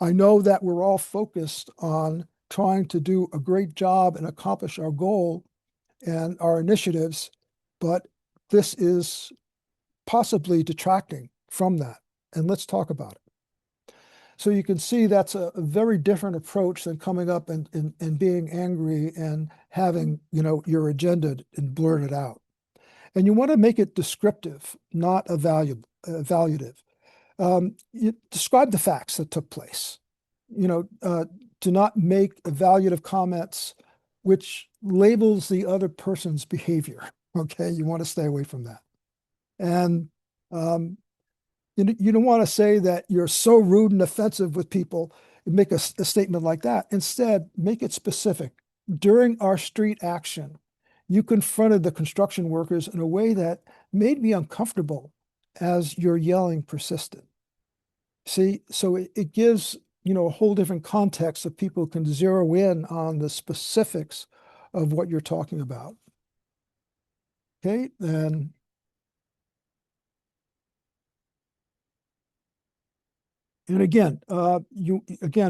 I know that we're all focused on trying to do a great job and accomplish our goal and our initiatives, but this is possibly detracting from that. And let's talk about it. So you can see that's a very different approach than coming up and being angry and having, your agenda and blurt it out. And you want to make it descriptive, not evaluative. You describe the facts that took place. Do not make evaluative comments which labels the other person's behavior. Okay, you want to stay away from that. And you don't want to say that you're so rude and offensive with people and make a statement like that. Instead, make it specific. During our street action, you confronted the construction workers in a way that made me uncomfortable as your yelling persisted. See, so it gives, a whole different context so people can zero in on the specifics of what you're talking about. Okay, then. And again,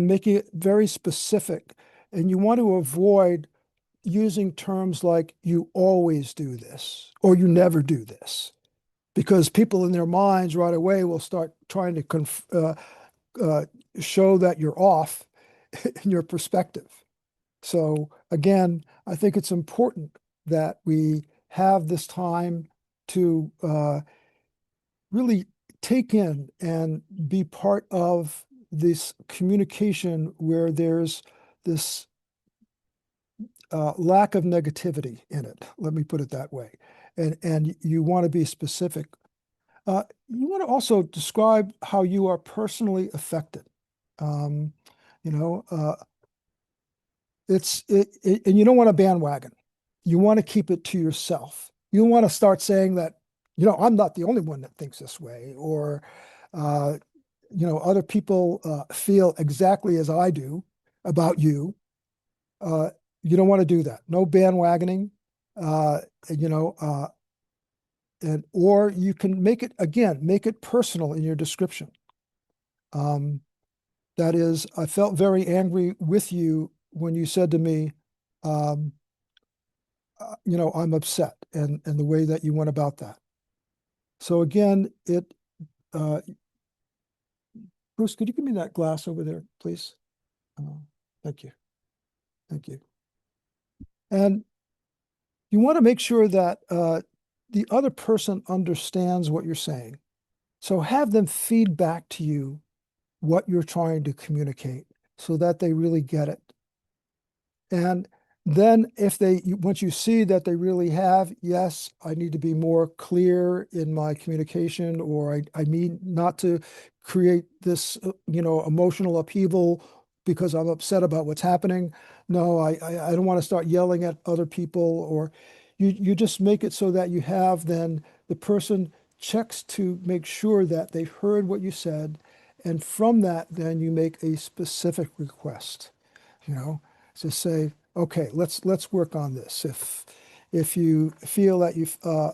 make it very specific, and you want to avoid using terms like "you always do this" or "you never do this," because people in their minds right away will start trying to show that you're off in your perspective. So again, I think it's important that we have this time to really take in and be part of this communication where there's this lack of negativity in it. Let me put it that way. And you want to be specific. You want to also describe how you are personally affected. Um, you know, and you don't want a bandwagon. You want to keep it to yourself. You want to start saying that, I'm not the only one that thinks this way, or, other people feel exactly as I do about you. You don't want to do that. No bandwagoning, you know, or you can make it personal in your description. That is, I felt very angry with you when you said to me, I'm upset, and the way that you went about that. So again, Bruce, could you give me that glass over there, please? Thank you. Thank you. And you want to make sure that the other person understands what you're saying. So have them feed back to you what you're trying to communicate so that they really get it. And Then once you see that they really have, yes, I need to be more clear in my communication, or I mean not to create this, emotional upheaval because I'm upset about what's happening. No, I don't want to start yelling at other people, or you just make it so that you have then the person checks to make sure that they've heard what you said, and from that, then you make a specific request, you know, to say, okay, let's work on this. If you feel that you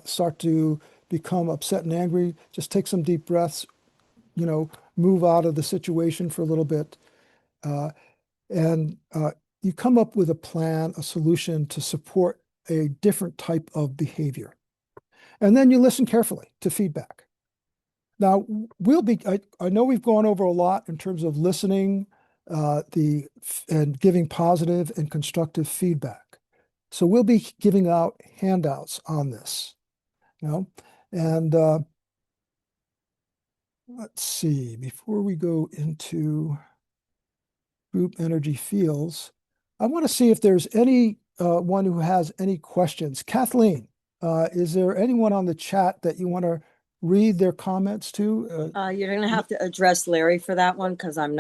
start to become upset and angry, just take some deep breaths, move out of the situation for a little bit, and you come up with a plan, a solution to support a different type of behavior. And then you listen carefully to feedback. Now, I know we've gone over a lot in terms of listening, and giving positive and constructive feedback. So we'll be giving out handouts on this, and let's see, before we go into group energy fields, I want to see if there's any one who has any questions. Kathleen, is there anyone on the chat that you want to read their comments to? You're going to have to address Larry for that one because I'm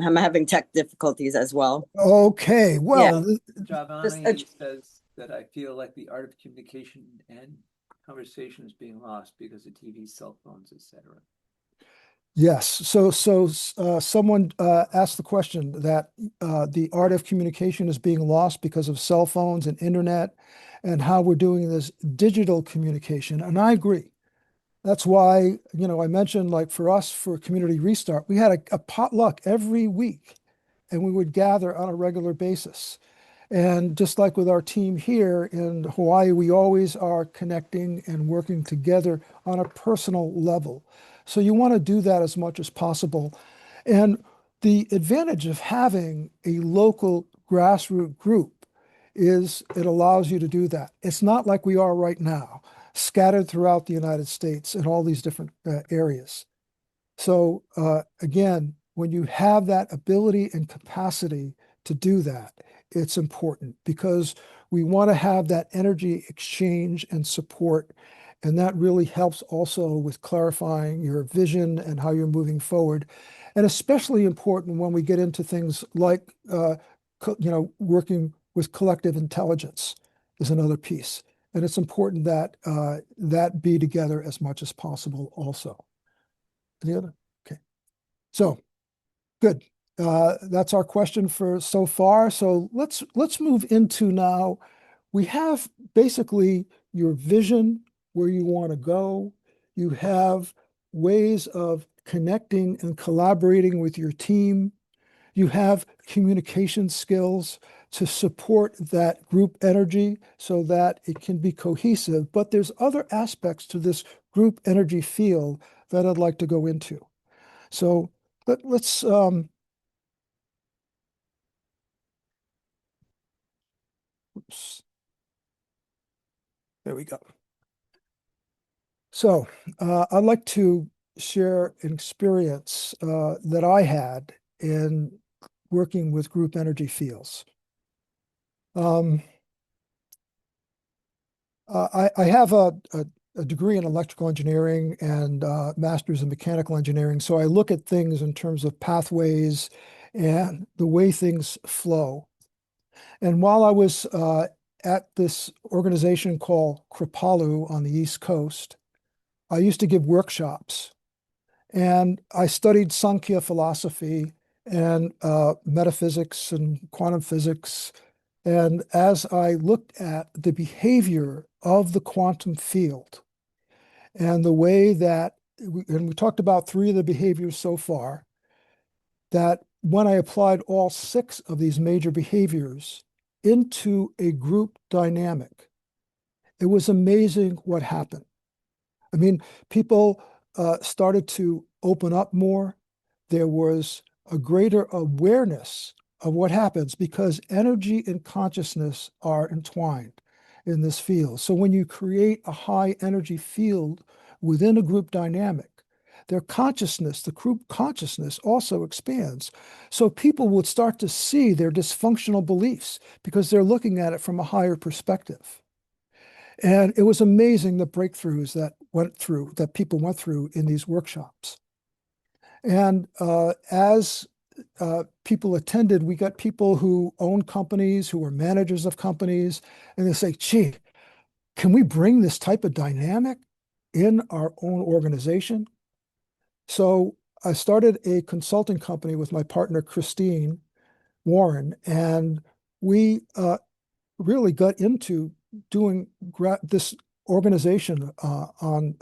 having tech difficulties as well. Okay, well, Giovanni says that I feel like the art of communication and conversation is being lost because of TV, cell phones, etc. yes. So someone asked the question that the art of communication is being lost because of cell phones and internet, and how we're doing this digital communication. And I agree. That's why, I mentioned, like, for us, for Community Restart, we had a potluck every week, and we would gather on a regular basis. And just like with our team here in Hawaii, we always are connecting and working together on a personal level. So you want to do that as much as possible. And the advantage of having a local grassroots group is it allows you to do that. It's not like we are right now, scattered throughout the United States in all these different areas. So again, when you have that ability and capacity to do that, it's important because we want to have that energy exchange and support. And that really helps also with clarifying your vision and how you're moving forward. And especially important when we get into things like, working with collective intelligence is another piece. And it's important that that be together as much as possible also. Any other? Okay. So good. That's our question for so far. So let's move into now. We have basically your vision, where you want to go. You have ways of connecting and collaborating with your team. You have communication skills to support that group energy so that it can be cohesive. But there's other aspects to this group energy field that I'd like to go into. So let's oops. There we go. So I'd like to share an experience that I had in working with group energy fields. I have a degree in electrical engineering and master's in mechanical engineering. So I look at things in terms of pathways and the way things flow. And while I was at this organization called Kripalu on the East Coast, I used to give workshops. And I studied Sankhya philosophy and metaphysics and quantum physics. And as I looked at the behavior of the quantum field and the way that, and we talked about 3 of the behaviors so far, that when I applied all 6 of these major behaviors into a group dynamic, it was amazing what happened. I mean, people started to open up more. There was a greater awareness of what happens because energy and consciousness are entwined in this field. So when you create a high energy field within a group dynamic, their consciousness, the group consciousness also expands. So people would start to see their dysfunctional beliefs because they're looking at it from a higher perspective. And it was amazing the breakthroughs that people went through in these workshops. And as people attended, we got people who own companies, who were managers of companies, and they say, gee, can we bring this type of dynamic in our own organization? So I started a consulting company with my partner, Christine Warren, and we really got into doing this organization on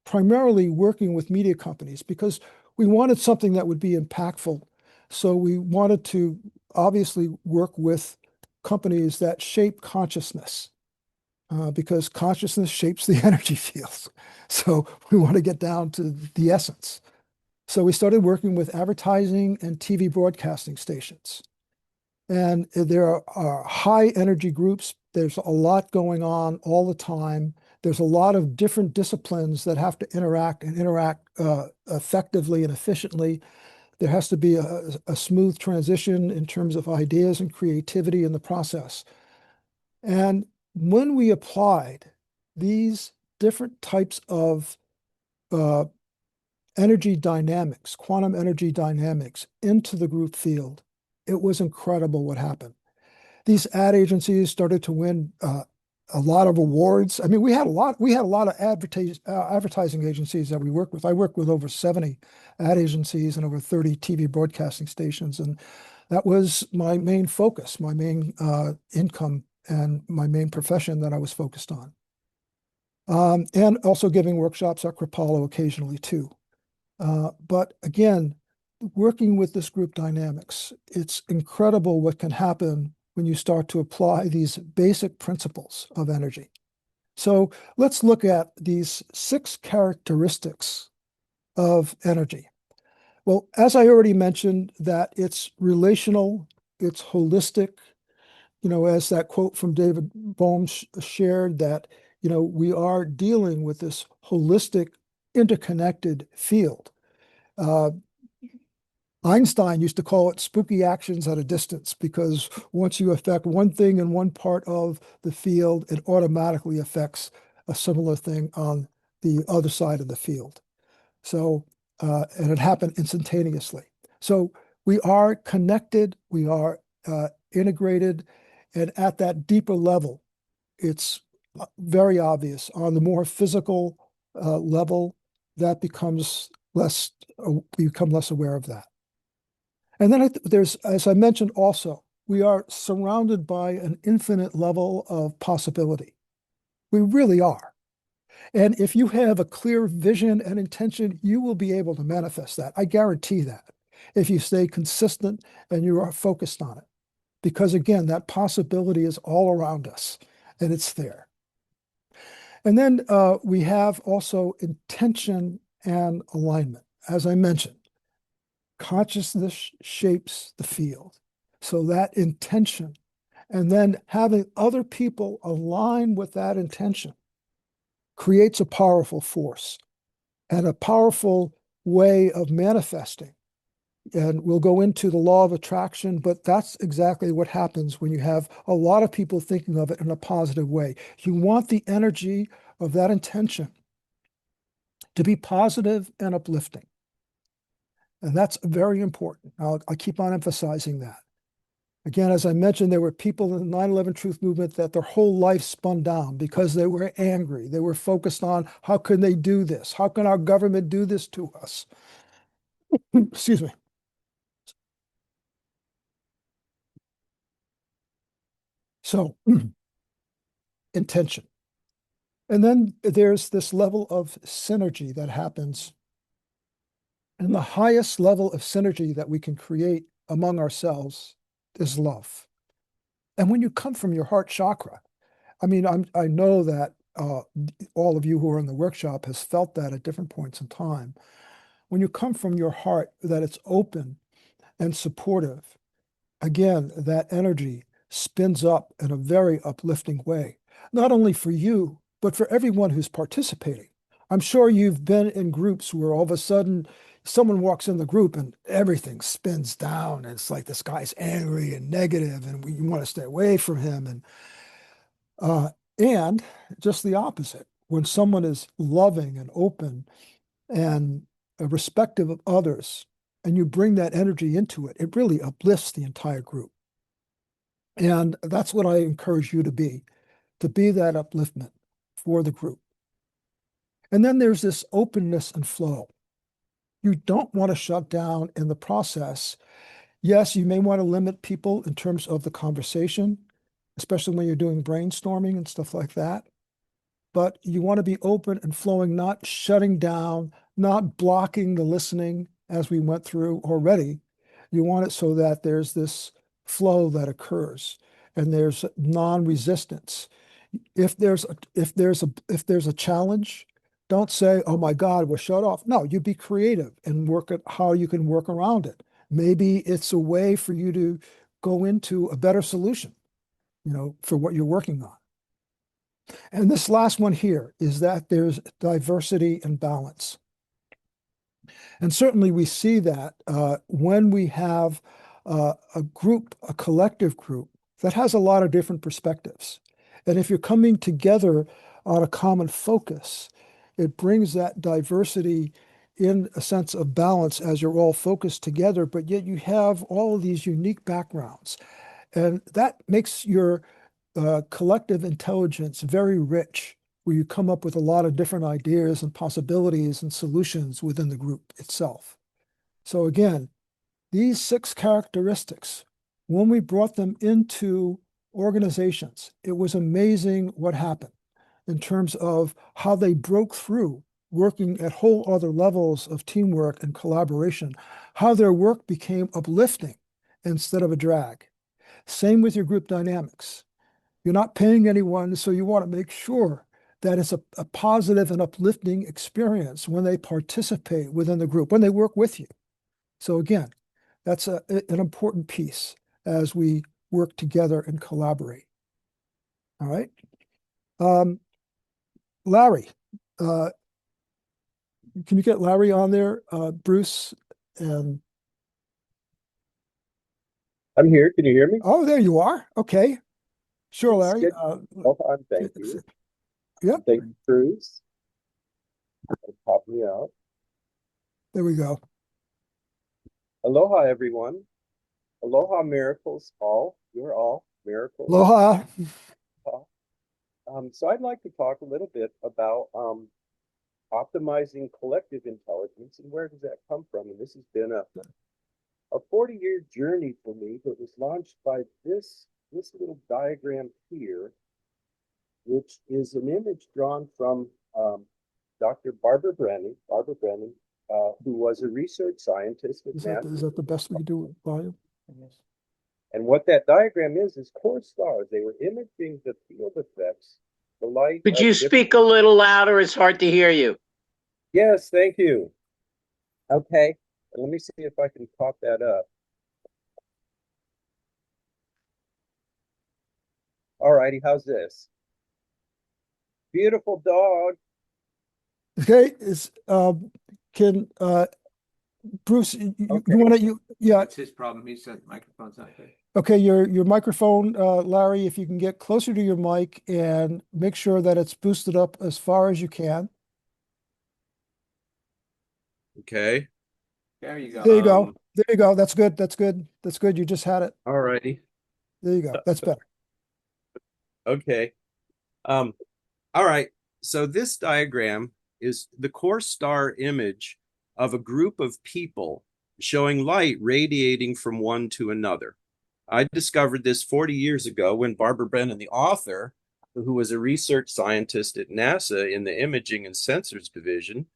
primarily working with media companies because we wanted something that would be impactful. So we wanted to obviously work with companies that shape consciousness because consciousness shapes the energy fields. So we want to get down to the essence. So we started working with advertising and TV broadcasting stations. And there are high energy groups. There's a lot going on all the time. There's a lot of different disciplines that have to interact effectively and efficiently. There has to be a smooth transition in terms of ideas and creativity in the process. And when we applied these different types of energy dynamics, quantum energy dynamics into the group field, it was incredible what happened. These ad agencies started to win a lot of awards. I mean, we had a lot of advertising agencies that we work with. I work with over 70 ad agencies and over 30 TV broadcasting stations. And that was my main focus, my main income and my main profession that I was focused on. And also giving workshops at Kripalu occasionally too. But again, working with this group dynamics, it's incredible what can happen when you start to apply these basic principles of energy. So let's look at these 6 characteristics of energy. Well, as I already mentioned, that it's relational, it's holistic, as that quote from David Bohm shared, that, we are dealing with this holistic, interconnected field. Einstein used to call it spooky actions at a distance because once you affect one thing in one part of the field, it automatically affects a similar thing on the other side of the field. So, and it happened instantaneously. So we are connected, we are integrated, and at that deeper level, it's very obvious. On the more physical level, that becomes less, we become less aware of that. And then there's, as I mentioned also, we are surrounded by an infinite level of possibility. We really are. And if you have a clear vision and intention, you will be able to manifest that. I guarantee that if you stay consistent and you are focused on it. Because again, that possibility is all around us and it's there. And then we have also intention and alignment. As I mentioned, consciousness shapes the field. So that intention, and then having other people align with that intention creates a powerful force and a powerful way of manifesting. And we'll go into the law of attraction, but that's exactly what happens when you have a lot of people thinking of it in a positive way. You want the energy of that intention to be positive and uplifting. And that's very important. I'll keep on emphasizing that. Again, as I mentioned, there were people in the 9/11 Truth Movement that their whole life spun down because they were angry. They were focused on how can they do this? How can our government do this to us? Excuse me. So, intention. And then there's this level of synergy that happens. And the highest level of synergy that we can create among ourselves is love. And when you come from your heart chakra, I mean, I know that all of you who are in the workshop has felt that at different points in time. When you come from your heart, that it's open and supportive, again, that energy spins up in a very uplifting way, not only for you, but for everyone who's participating. I'm sure you've been in groups where all of a sudden someone walks in the group and everything spins down. And it's like this guy's angry and negative, and you want to stay away from him. Uh, and just the opposite, when someone is loving and open and respectful of others, and you bring that energy into it, it really uplifts the entire group. And that's what I encourage you to be that upliftment for the group. And then there's this openness and flow. You don't want to shut down in the process. Yes, you may want to limit people in terms of the conversation, especially when you're doing brainstorming and stuff like that. But you want to be open and flowing, not shutting down, not blocking the listening as we went through already. You want it so that there's this flow that occurs and there's non-resistance. If there's a challenge, don't say, "Oh my God, we're shut off." No, you be creative and work at how you can work around it. Maybe it's a way for you to go into a better solution, for what you're working on. And this last one here is that there's diversity and balance. And certainly we see that when we have a group, a collective group that has a lot of different perspectives. And if you're coming together on a common focus, it brings that diversity in a sense of balance as you're all focused together, but yet you have all of these unique backgrounds. And that makes your collective intelligence very rich, where you come up with a lot of different ideas and possibilities and solutions within the group itself. So again, these 6 characteristics, when we brought them into organizations, it was amazing what happened in terms of how they broke through working at whole other levels of teamwork and collaboration, how their work became uplifting instead of a drag. Same with your group dynamics. You're not paying anyone, so you want to make sure that it's a positive and uplifting experience when they participate within the group, when they work with you. So again, that's an important piece as we work together and collaborate. All right. Larry, can you get Larry on there, Bruce? And I'm here. Can you hear me? oh, there you are. Okay. Sure, Larry. Thank you. Yep. Thank you, Cruz. Pop me out. There we go. Aloha, everyone. Aloha, miracles. You're all miracles. Aloha. So I'd like to talk a little bit about optimizing collective intelligence and where does that come from? And this has been a 40-year journey for me that was launched by this little diagram here, which is an image drawn from Dr. Barbara Brennan, who was a research scientist at NASA. Is that the best we can do with volume? Yes. And what that diagram is core stars. They were imaging the field effects, the light. Could you speak a little louder? It's hard to hear you. Yes, thank you. Okay, let me see if I can pop that up. All righty, how's this? Beautiful dog. Okay, can Bruce, you want to, yeah. That's his problem. He said the microphone's not good. Okay, your microphone, Larry, if you can get closer to your mic and make sure that it's boosted up as far as you can. Okay. There you go. There you go. There you go. That's good. That's good. That's good. You just had it. All righty. There you go. That's better. Okay. All right. So this diagram is the core star image of a group of people showing light radiating from one to another. I discovered this 40 years ago when Barbara Brennan, the author, who was a research scientist at NASA in the Imaging and Sensors Division,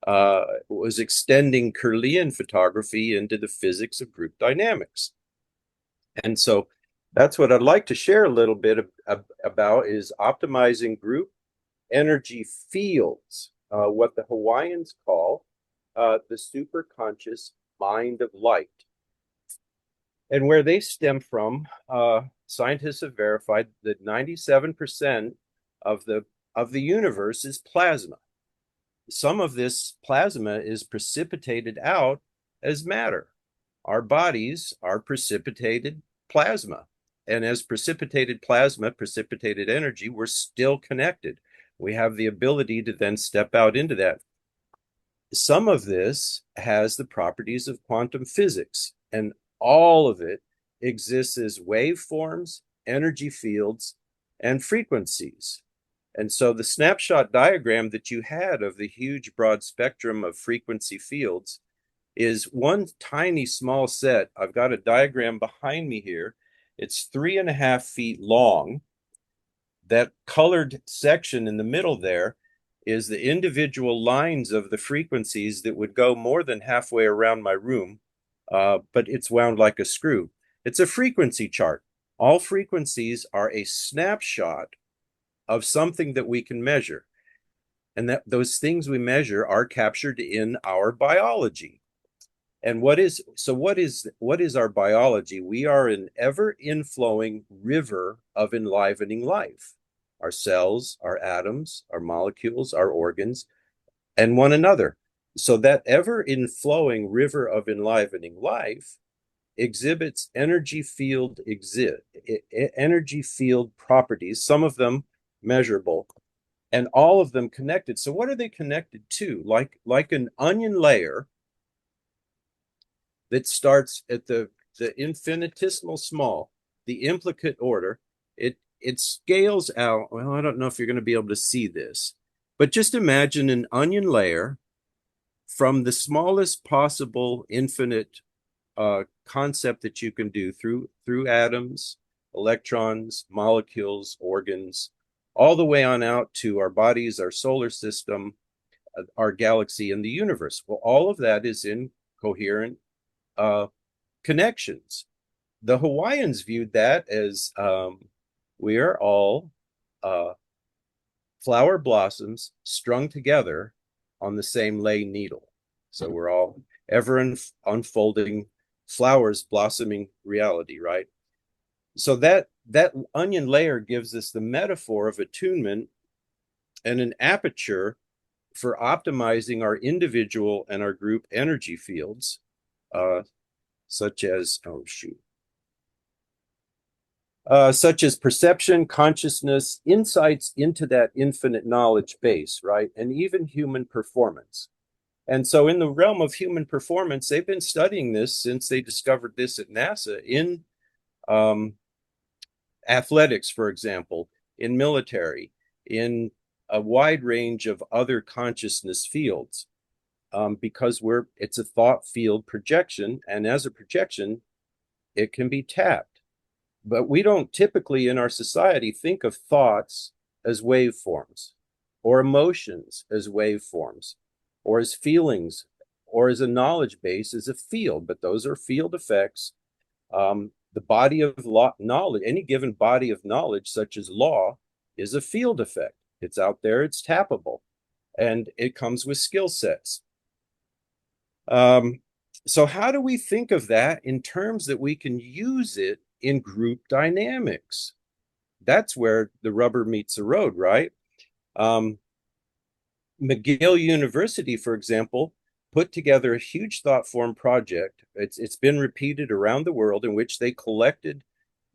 was extending Kirlian photography into the physics of group dynamics. And so that's what I'd like to share a little bit about is optimizing group energy fields, what the Hawaiians call the superconscious mind of light. And where they stem from, scientists have verified that 97% of the universe is plasma. some of this plasma is precipitated out as matter. Our bodies are precipitated plasma. And as precipitated plasma, precipitated energy, we're still connected. We have the ability to then step out into that. Some of this has the properties of quantum physics, and all of it exists as waveforms, energy fields, and frequencies. And so the snapshot diagram that you had of the huge broad spectrum of frequency fields is one tiny small set. I've got a diagram behind me here. It's 3.5 feet long. That colored section in the middle there is the individual lines of the frequencies that would go more than halfway around my room, but it's wound like a screw. It's a frequency chart. All frequencies are a snapshot of something that we can measure. And that those things we measure are captured in our biology. And what is our biology? We are an ever inflowing river of enlivening life. Our cells, our atoms, our molecules, our organs, and one another. So that ever inflowing river of enlivening life exhibits energy field properties, some of them measurable, and all of them connected. So what are they connected to? Like an onion layer that starts at the infinitesimal small, the implicate order. It scales out. Well, I don't know if you're going to be able to see this, but just imagine an onion layer from the smallest possible infinite concept that you can do through atoms, electrons, molecules, organs, all the way on out to our bodies, our solar system, our galaxy, and the universe. Well, all of that is in coherent connections. The Hawaiians viewed that as we are all flower blossoms strung together on the same lay needle. So we're all ever unfolding flowers blossoming reality, right? So that onion layer gives us the metaphor of attunement and an aperture for optimizing our individual and our group energy fields, such as perception, consciousness, insights into that infinite knowledge base, right? And even human performance. And so in the realm of human performance, they've been studying this since they discovered this at NASA in athletics, for example, in military, in a wide range of other consciousness fields, because it's a thought field projection, and as a projection, it can be tapped. But we don't typically in our society think of thoughts as waveforms, or emotions as waveforms, or as feelings, or as a knowledge base as a field, but those are field effects. The body of knowledge, any given body of knowledge, such as law, is a field effect. It's out there, it's tappable, and it comes with skill sets. So how do we think of that in terms that we can use it in group dynamics? That's where the rubber meets the road, right? McGill University, for example, put together a huge thought form project. It's been repeated around the world, in which they collected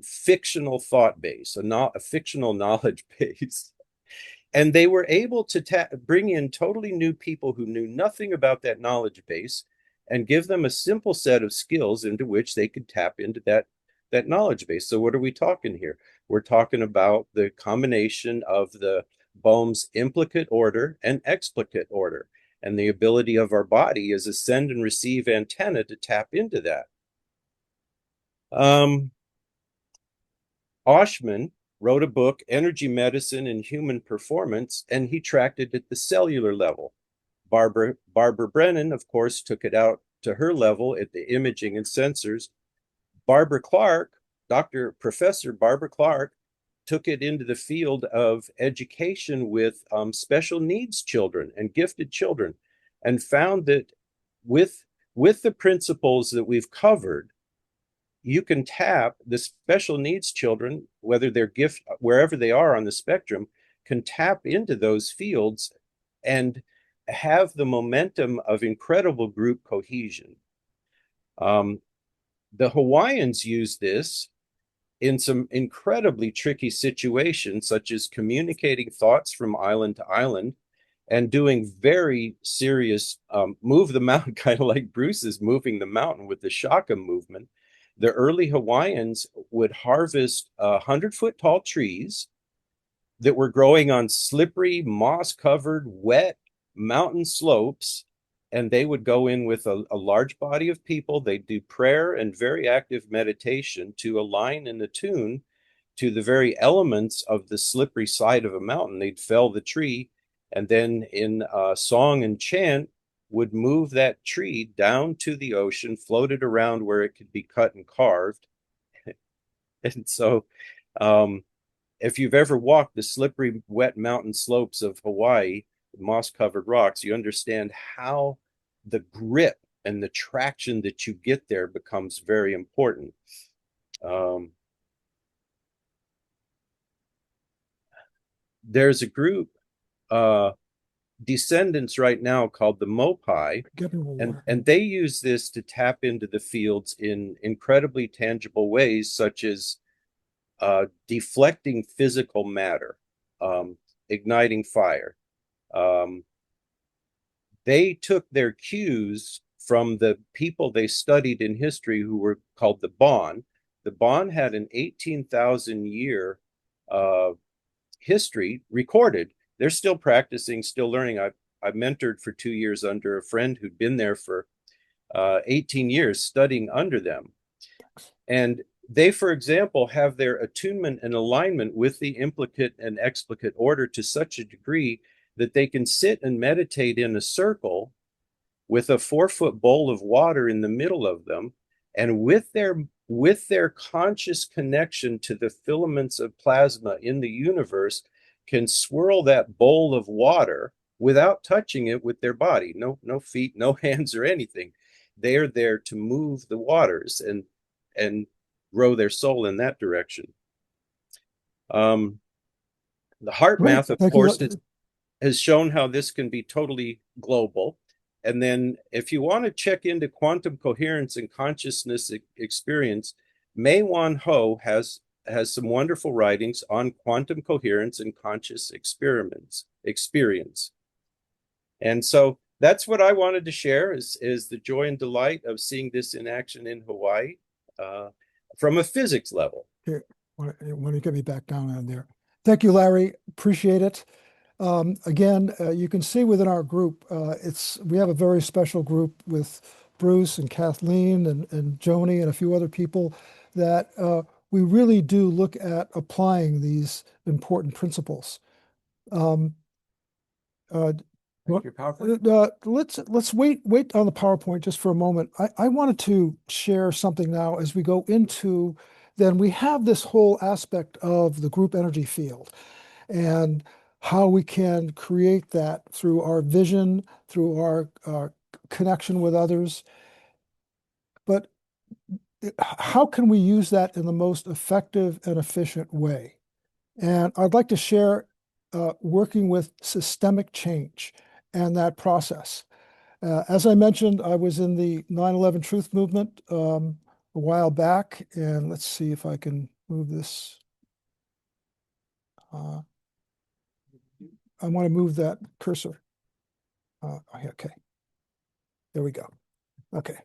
fictional thought base, a fictional knowledge base. And they were able to bring in totally new people who knew nothing about that knowledge base and give them a simple set of skills into which they could tap into that knowledge base. So what are we talking here? We're talking about the combination of the Bohm's implicate order and explicate order, and the ability of our body as a send and receive antenna to tap into that. Oshman wrote a book, Energy Medicine and Human Performance, and he tracked it at the cellular level. Barbara Brennan, of course, took it out to her level at the imaging and sensors. Barbara Clark, Professor Barbara Clark, took it into the field of education with special needs children and gifted children, and found that with the principles that we've covered, you can tap the special needs children, whether they're wherever they are on the spectrum, can tap into those fields and have the momentum of incredible group cohesion. The Hawaiians use this in some incredibly tricky situations, such as communicating thoughts from island to island and doing very serious move the mountain, kind of like Bruce is moving the mountain with the shaka movement. The early Hawaiians would harvest 100-foot tall trees that were growing on slippery, moss-covered, wet mountain slopes, and they would go in with a large body of people. They'd do prayer and very active meditation to align and attune to the very elements of the slippery side of a mountain. They'd fell the tree, and then in song and chant would move that tree down to the ocean, float it around where it could be cut and carved. And so if you've ever walked the slippery, wet mountain slopes of Hawaii, moss-covered rocks, you understand how the grip and the traction that you get there becomes very important. There's a group, descendants right now, called the Mopai, and they use this to tap into the fields in incredibly tangible ways, such as deflecting physical matter, igniting fire. They took their cues from the people they studied in history who were called the Bon. The Bon had an 18,000 year history recorded. They're still practicing, still learning. I mentored for 2 years under a friend who'd been there for 18 years studying under them. And they, for example, have their attunement and alignment with the implicate and explicate order to such a degree that they can sit and meditate in a circle with a 4-foot bowl of water in the middle of them, and with their conscious connection to the filaments of plasma in the universe, can swirl that bowl of water without touching it with their body. No feet, no hands or anything. They are there to move the waters and grow their soul in that direction. The heart math, of course, has shown how this can be totally global. And then if you want to check into quantum coherence and consciousness experience, Mei Wan Ho has some wonderful writings on quantum coherence and conscious experience. And so that's what I wanted to share is the joy and delight of seeing this in action in Hawaii from a physics level. Here, want to get me back down on there. Thank you, Larry. Appreciate it. Again, you can see within our group, we have a very special group with Bruce and Kathleen and Joni and a few other people that we really do look at applying these important principles. Your PowerPoint? Let's wait on the PowerPoint just for a moment. I wanted to share something now as we go into, then we have this whole aspect of the group energy field and how we can create that through our vision, through our connection with others. But how can we use that in the most effective and efficient way? And I'd like to share working with systemic change and that process. As I mentioned, I was in the 9/11 Truth Movement a while back, and let's see if I can move this. I want to move that cursor. Okay, there we go. Okay.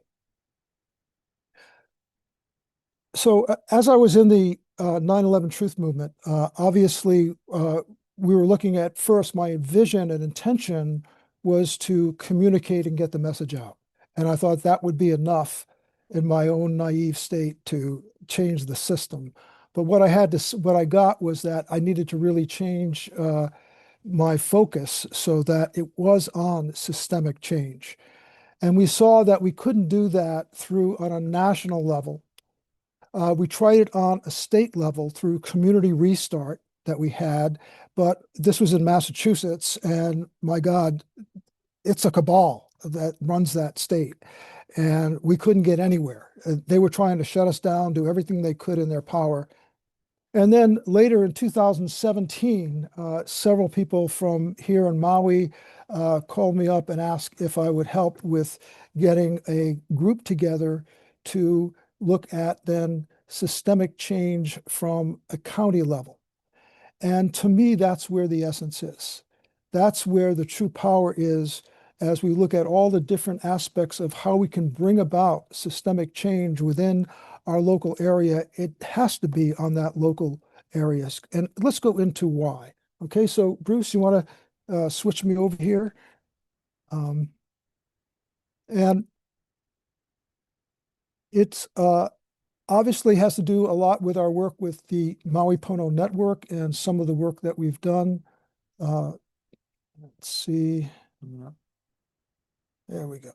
So as I was in the 9/11 Truth Movement, obviously we were looking at first, my vision and intention was to communicate and get the message out. And I thought that would be enough in my own naive state to change the system. But what I got was that I needed to really change my focus so that it was on systemic change. And we saw that we couldn't do that on a national level. We tried it on a state level through community restart that we had, but this was in Massachusetts, and my God, it's a cabal that runs that state, and we couldn't get anywhere. They were trying to shut us down, do everything they could in their power. And then later in 2017, several people from here in Maui called me up and asked if I would help with getting a group together to look at then systemic change from a county level. And to me, that's where the essence is. That's where the true power is as we look at all the different aspects of how we can bring about systemic change within our local area. It has to be on that local areas. And let's go into why. Okay, so Bruce, you want to switch me over here? And it's obviously has to do a lot with our work with the Maui Pono network and some of the work that we've done. Let's see. There we go.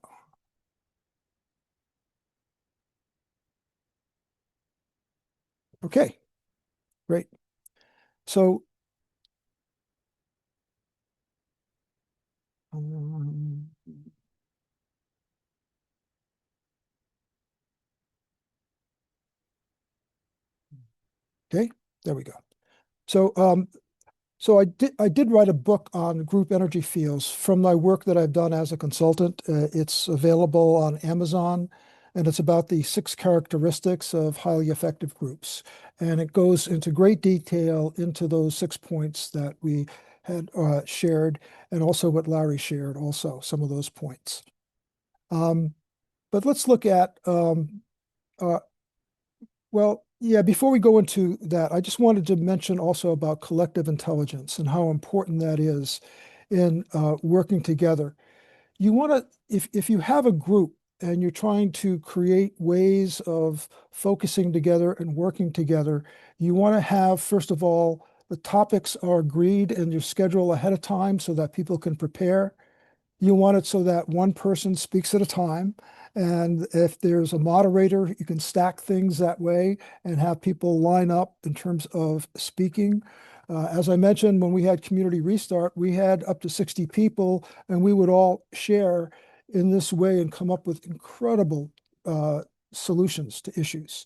Okay, great. So okay, there we go. So so I did write a book on group energy fields from my work that I've done as a consultant. It's available on Amazon, and it's about the 6 characteristics of highly effective groups. And it goes into great detail into those 6 points that we had shared, and also what Larry shared also, some of those points. But let's look at, well, yeah, before we go into that, I just wanted to mention also about collective intelligence and how important that is in working together. You want to, if you have a group and you're trying to create ways of focusing together and working together, you want to have, first of all, the topics are agreed in your schedule ahead of time so that people can prepare. You want it so that one person speaks at a time. And if there's a moderator, you can stack things that way and have people line up in terms of speaking. As I mentioned, when we had Community Restart, we had up to 60 people, and we would all share in this way and come up with incredible solutions to issues.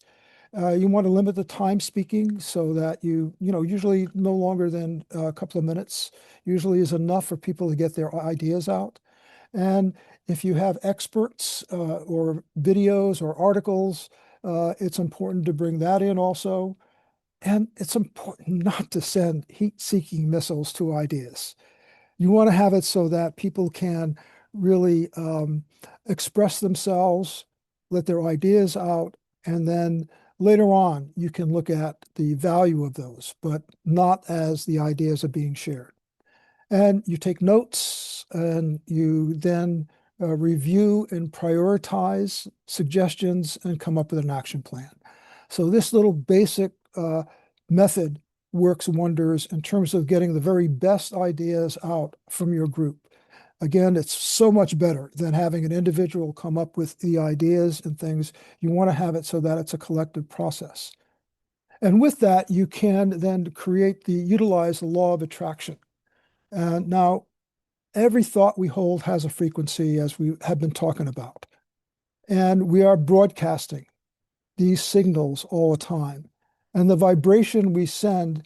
You want to limit the time speaking so that usually no longer than a couple of minutes usually is enough for people to get their ideas out. And if you have experts or videos or articles, it's important to bring that in also. And it's important not to send heat-seeking missiles to ideas. You want to have it so that people can really express themselves, let their ideas out, and then later on, you can look at the value of those, but not as the ideas are being shared. And you take notes, and you then review and prioritize suggestions and come up with an action plan. So this little basic method works wonders in terms of getting the very best ideas out from your group. Again, it's so much better than having an individual come up with the ideas and things. You want to have it so that it's a collective process. And with that, you can then utilize the law of attraction. Now, every thought we hold has a frequency, as we have been talking about. And we are broadcasting these signals all the time. And the vibration we send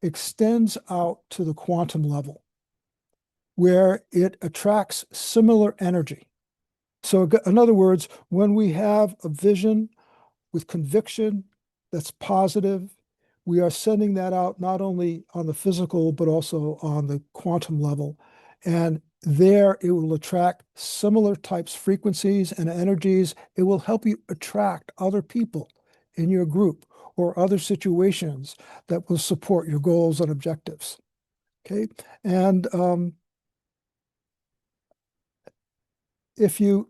extends out to the quantum level, where it attracts similar energy. So in other words, when we have a vision with conviction that's positive, we are sending that out not only on the physical, but also on the quantum level. And there it will attract similar types, frequencies, and energies. It will help you attract other people in your group or other situations that will support your goals and objectives. Okay. And if you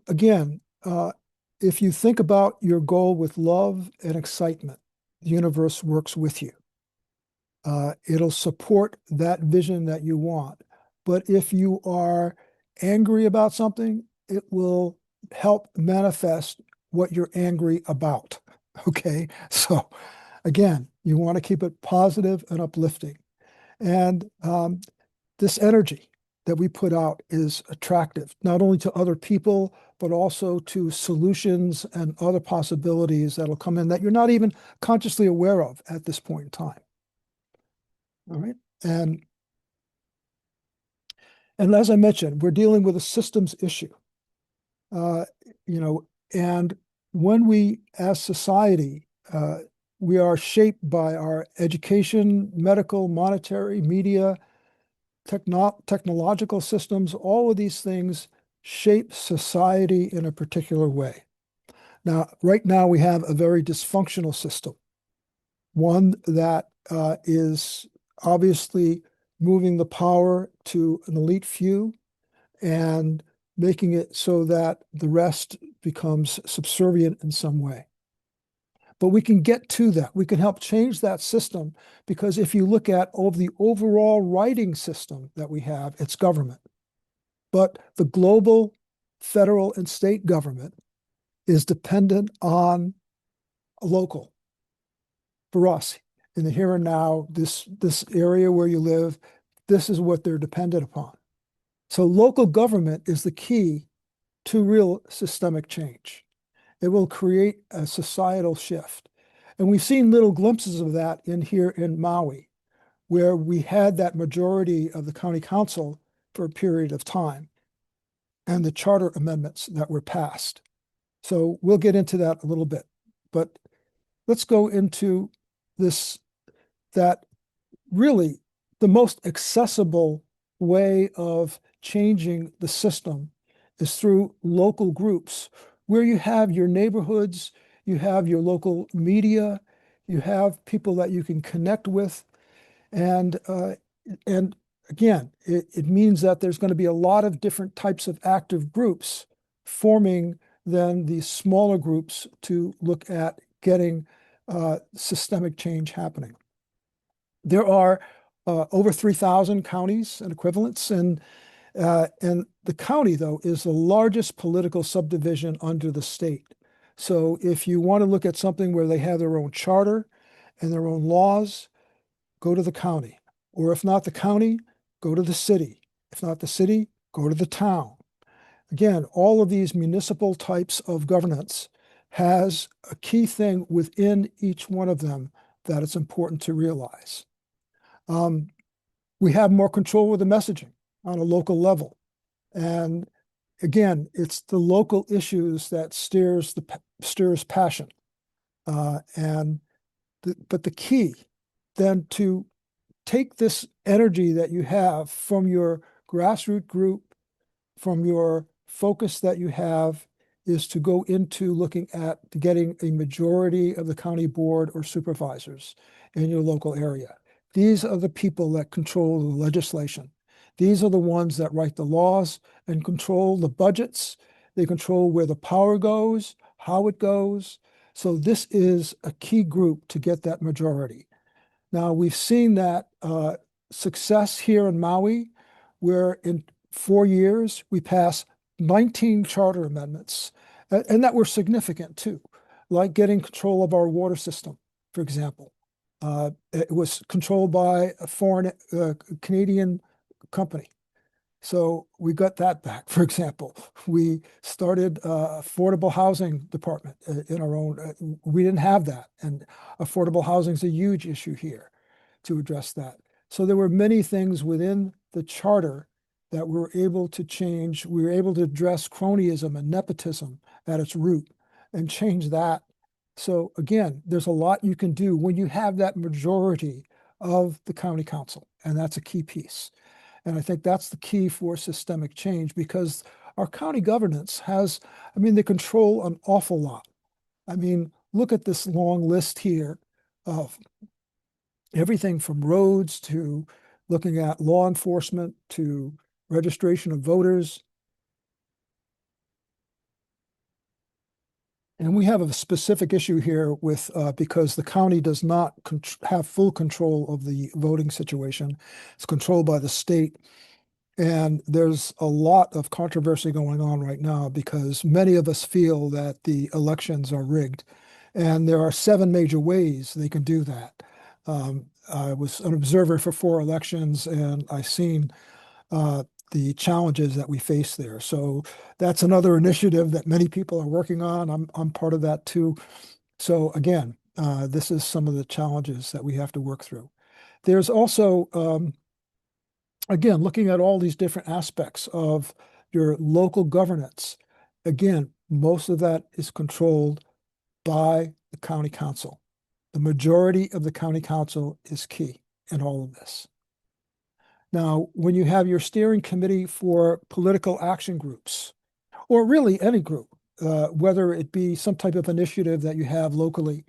think about your goal with love and excitement, the universe works with you. It'll support that vision that you want. But if you are angry about something, it will help manifest what you're angry about. Okay. So again, you want to keep it positive and uplifting. And this energy that we put out is attractive, not only to other people, but also to solutions and other possibilities that'll come in that you're not even consciously aware of at this point in time. All right. And And as I mentioned, we're dealing with a systems issue. You know, and when we, as society, we are shaped by our education, medical, monetary, media, technological systems, all of these things shape society in a particular way. Now, right now, we have a very dysfunctional system, one that is obviously moving the power to an elite few and making it so that the rest becomes subservient in some way. But we can get to that. We can help change that system because if you look at all the overall writing system that we have, it's government. But the global federal and state government is dependent on local. For us, in the here and now, this area where you live, this is what they're dependent upon. So local government is the key to real systemic change. It will create a societal shift. And we've seen little glimpses of that here in Maui, where we had that majority of the county council for a period of time and the charter amendments that were passed. So we'll get into that a little bit, but let's go into this, that really the most accessible way of changing the system is through local groups where you have your neighborhoods, you have your local media, you have people that you can connect with. And again, it means that there's going to be a lot of different types of active groups forming then these smaller groups to look at getting systemic change happening. There are over 3,000 counties and equivalents, and the county, though, is the largest political subdivision under the state. So if you want to look at something where they have their own charter and their own laws, go to the county. Or if not the county, go to the city. If not the city, go to the town. Again, all of these municipal types of governance has a key thing within each one of them that it's important to realize. We have more control with the messaging on a local level. And again, it's the local issues that stirs passion. But the key then to take this energy that you have from your grassroots group, from your focus that you have, is to go into looking at getting a majority of the county board or supervisors in your local area. These are the people that control the legislation. These are the ones that write the laws and control the budgets. They control where the power goes, how it goes. So this is a key group to get that majority. Now, we've seen that success here in Maui, where in 4 years, we passed 19 charter amendments, and that were significant too, like getting control of our water system, for example. It was controlled by a foreign Canadian company. So we got that back, for example. We started affordable housing department in our own. We didn't have that. And affordable housing is a huge issue here to address that. So there were many things within the charter that we were able to change. We were able to address cronyism and nepotism at its root and change that. So again, there's a lot you can do when you have that majority of the county council, and that's a key piece. And I think that's the key for systemic change, because our county governance has, they control an awful lot. Look at this long list here of everything from roads to looking at law enforcement to registration of voters. And we have a specific issue here with because the county does not have full control of the voting situation. It's controlled by the state. And there's a lot of controversy going on right now because many of us feel that the elections are rigged. And there are 7 major ways they can do that. I was an observer for 4 elections, and I've seen the challenges that we face there. So that's another initiative that many people are working on. I'm part of that too. So again, this is some of the challenges that we have to work through. There's also again, looking at all these different aspects of your local governance, again, most of that is controlled by the county council. The majority of the county council is key in all of this. Now, when you have your steering committee for political action groups, or really any group, whether it be some type of initiative that you have locally,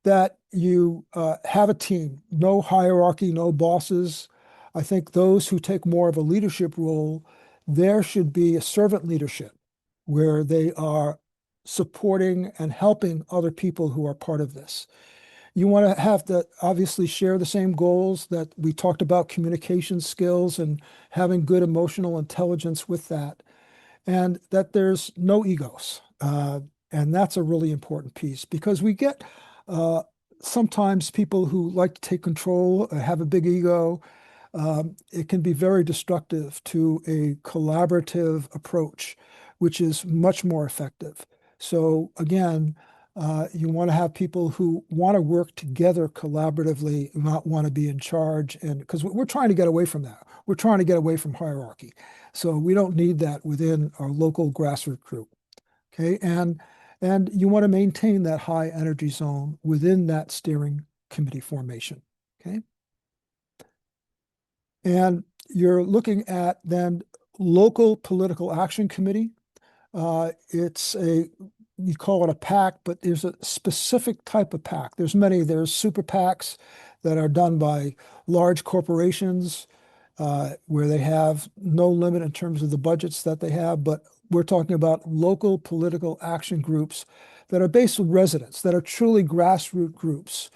that you have a team, no hierarchy, no bosses. I think those who take more of a leadership role, there should be a servant leadership where they are supporting and helping other people who are part of this. You want to have to obviously share the same goals that we talked about, communication skills and having good emotional intelligence with that, and that there's no egos. And that's a really important piece because we get sometimes people who like to take control, have a big ego. It can be very destructive to a collaborative approach, which is much more effective. So again, you want to have people who want to work together collaboratively, not want to be in charge. And because we're trying to get away from that. We're trying to get away from hierarchy. So we don't need that within our local grassroots group. Okay. And you want to maintain that high energy zone within that steering committee formation. Okay. And you're looking at then local political action committee. It's you call it a PAC, but there's a specific type of PAC. There's many. There's super PACs that are done by large corporations where they have no limit in terms of the budgets that they have. But we're talking about local political action groups that are based on residents, that are truly grassroots groups,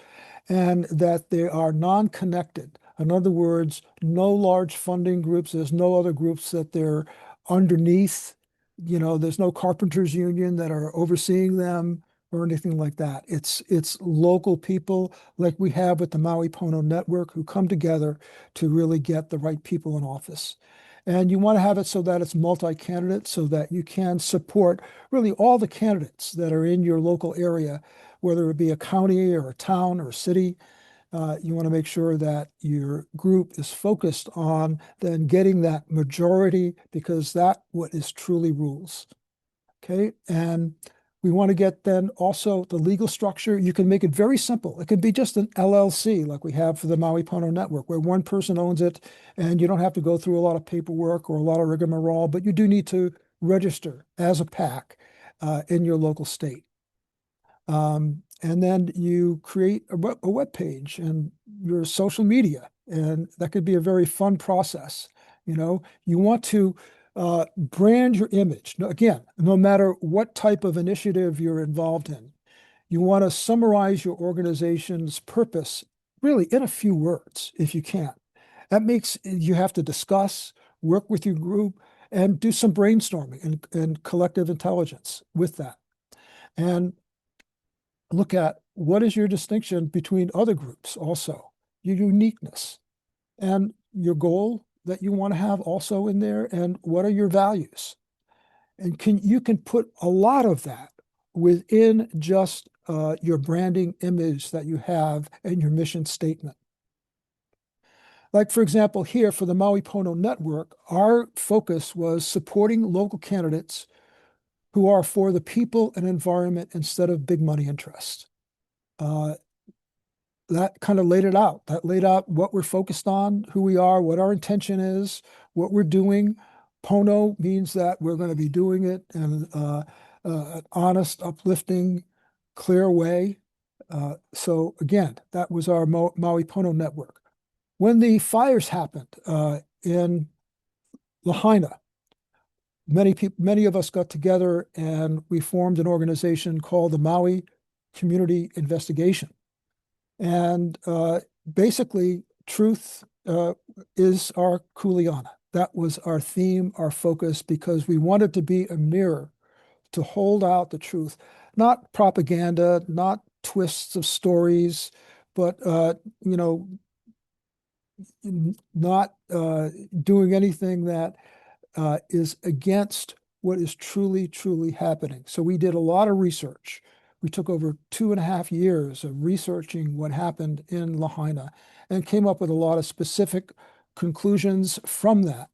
and that they are non-connected. In other words, no large funding groups. There's no other groups that they're underneath. There's no carpenters union that are overseeing them or anything like that. It's local people like we have with the Maui Pono network who come together to really get the right people in office. And you want to have it so that it's multi-candidate so that you can support really all the candidates that are in your local area, whether it be a county or a town or a city. You want to make sure that your group is focused on then getting that majority because that what is truly rules. Okay. And we want to get then also the legal structure. You can make it very simple. It could be just an LLC like we have for the Maui Pono network where one person owns it and you don't have to go through a lot of paperwork or a lot of rigmarole, but you do need to register as a PAC in your local state. And then you create a web page and your social media, and that could be a very fun process. You want to brand your image. Again, no matter what type of initiative you're involved in, you want to summarize your organization's purpose really in a few words, if you can. That makes you have to discuss, work with your group, and do some brainstorming and collective intelligence with that. And look at what is your distinction between other groups also, your uniqueness, and your goal that you want to have also in there, and what are your values. And you can put a lot of that within just your branding image that you have and your mission statement. Like, for example, here for the Maui Pono Network, our focus was supporting local candidates who are for the people and environment instead of big money interest. That kind of laid it out. That laid out what we're focused on, who we are, what our intention is, what we're doing. Pono means that we're going to be doing it in an honest, uplifting, clear way. So again, that was our Maui Pono network. When the fires happened in Lahaina, many of us got together and we formed an organization called the Maui Community Investigation. And basically, truth is our kuleana. That was our theme, our focus, because we wanted to be a mirror to hold out the truth, not propaganda, not twists of stories, but not doing anything that is against what is truly, truly happening. So we did a lot of research. We took over 2.5 years of researching what happened in Lahaina and came up with a lot of specific conclusions from that.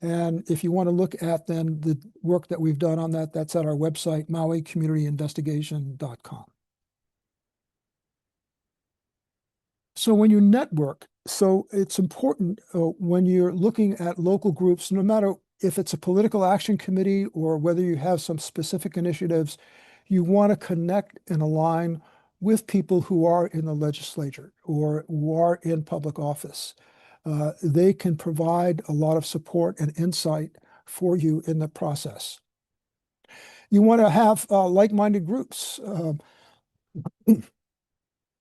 And if you want to look at then the work that we've done on that, that's at our website, mauicommunityinvestigation.com. So when you network, so it's important when you're looking at local groups, no matter if it's a political action committee or whether you have some specific initiatives, you want to connect and align with people who are in the legislature or who are in public office. They can provide a lot of support and insight for you in the process. You want to have like-minded groups.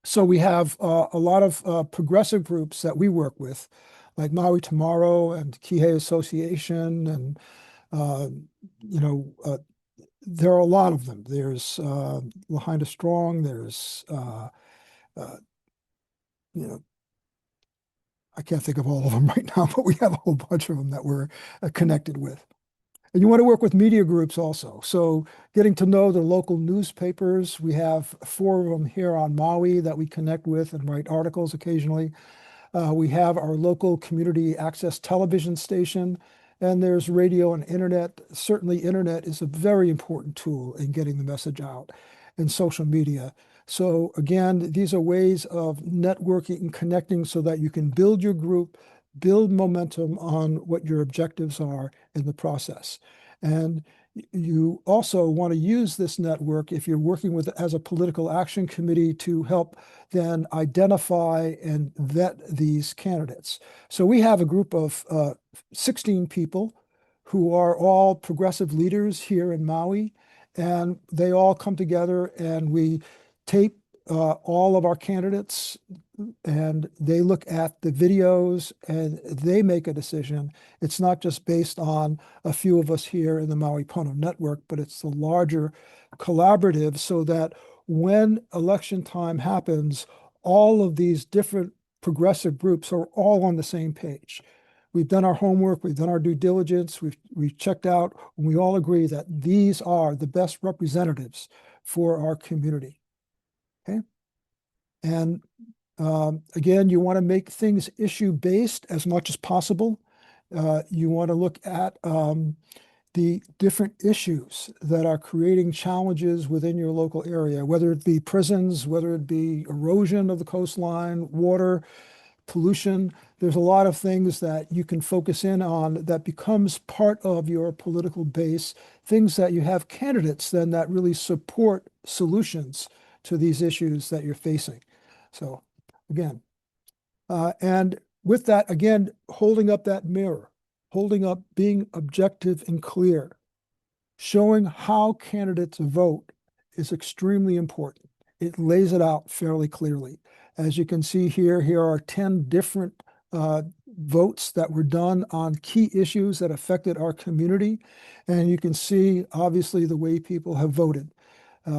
So we have a lot of progressive groups that we work with, like Maui Tomorrow and Kihei Association, and there are a lot of them. There's Lahaina Strong. There's I can't think of all of them right now, but we have a whole bunch of them that we're connected with. And you want to work with media groups also. So getting to know the local newspapers. We have 4 of them here on Maui that we connect with and write articles occasionally. We have our local community access television station, and there's radio and internet. Certainly internet is a very important tool in getting the message out, and social media. So again, these are ways of networking and connecting so that you can build your group, build momentum on what your objectives are in the process. And you also want to use this network if you're working with as a political action committee to help then identify and vet these candidates. So we have a group of 16 people who are all progressive leaders here in Maui, and they all come together and we tape all of our candidates, and they look at the videos and they make a decision. It's not just based on a few of us here in the Maui Pono network, but it's the larger collaborative, so that when election time happens, all of these different progressive groups are all on the same page. We've done our homework, we've done our due diligence, we've checked out, and we all agree that these are the best representatives for our community. Okay. And again, you want to make things issue-based as much as possible. You want to look at the different issues that are creating challenges within your local area, whether it be prisons, whether it be erosion of the coastline, water, pollution. There's a lot of things that you can focus in on that becomes part of your political base, things that you have candidates then that really support solutions to these issues that you're facing. So again, and with that, again, holding up that mirror, holding up, being objective and clear, showing how candidates vote is extremely important. It lays it out fairly clearly. As you can see here, here are 10 different votes that were done on key issues that affected our community. And you can see, obviously, the way people have voted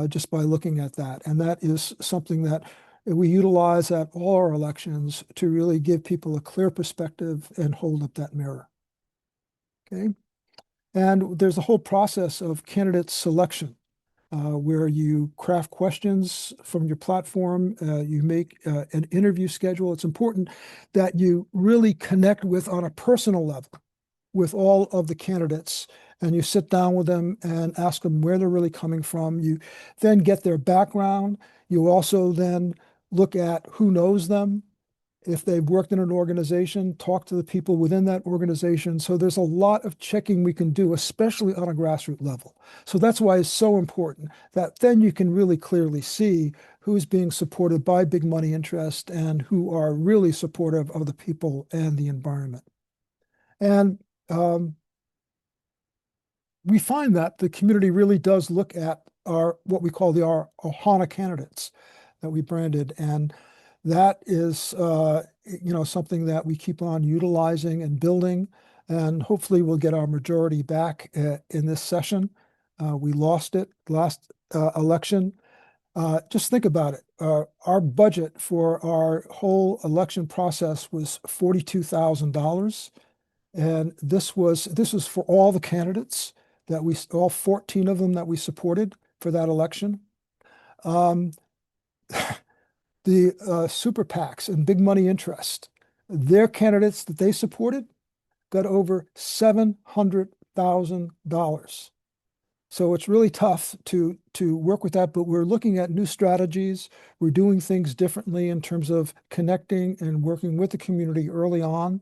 just by looking at that. And that is something that we utilize at all our elections to really give people a clear perspective and hold up that mirror. Okay. And there's a whole process of candidate selection where you craft questions from your platform, you make an interview schedule. It's important that you really connect with, on a personal level, with all of the candidates, and you sit down with them and ask them where they're really coming from. You then get their background. You also then look at who knows them. If they've worked in an organization, talk to the people within that organization. So there's a lot of checking we can do, especially on a grassroots level. So that's why it's so important that then you can really clearly see who's being supported by big money interest and who are really supportive of the people and the environment. And we find that the community really does look at our, what we call our Ohana candidates that we branded. And that is, something that we keep on utilizing and building, and hopefully we'll get our majority back in this session. We lost it last election. Just think about it. Our budget for our whole election process was $42,000, and this was for all the candidates that all 14 of them that we supported for that election. The super PACs and big money interest, Their candidates that they supported got over $700,000. So it's really tough to work with that, but we're looking at new strategies. We're doing things differently in terms of connecting and working with the community early on,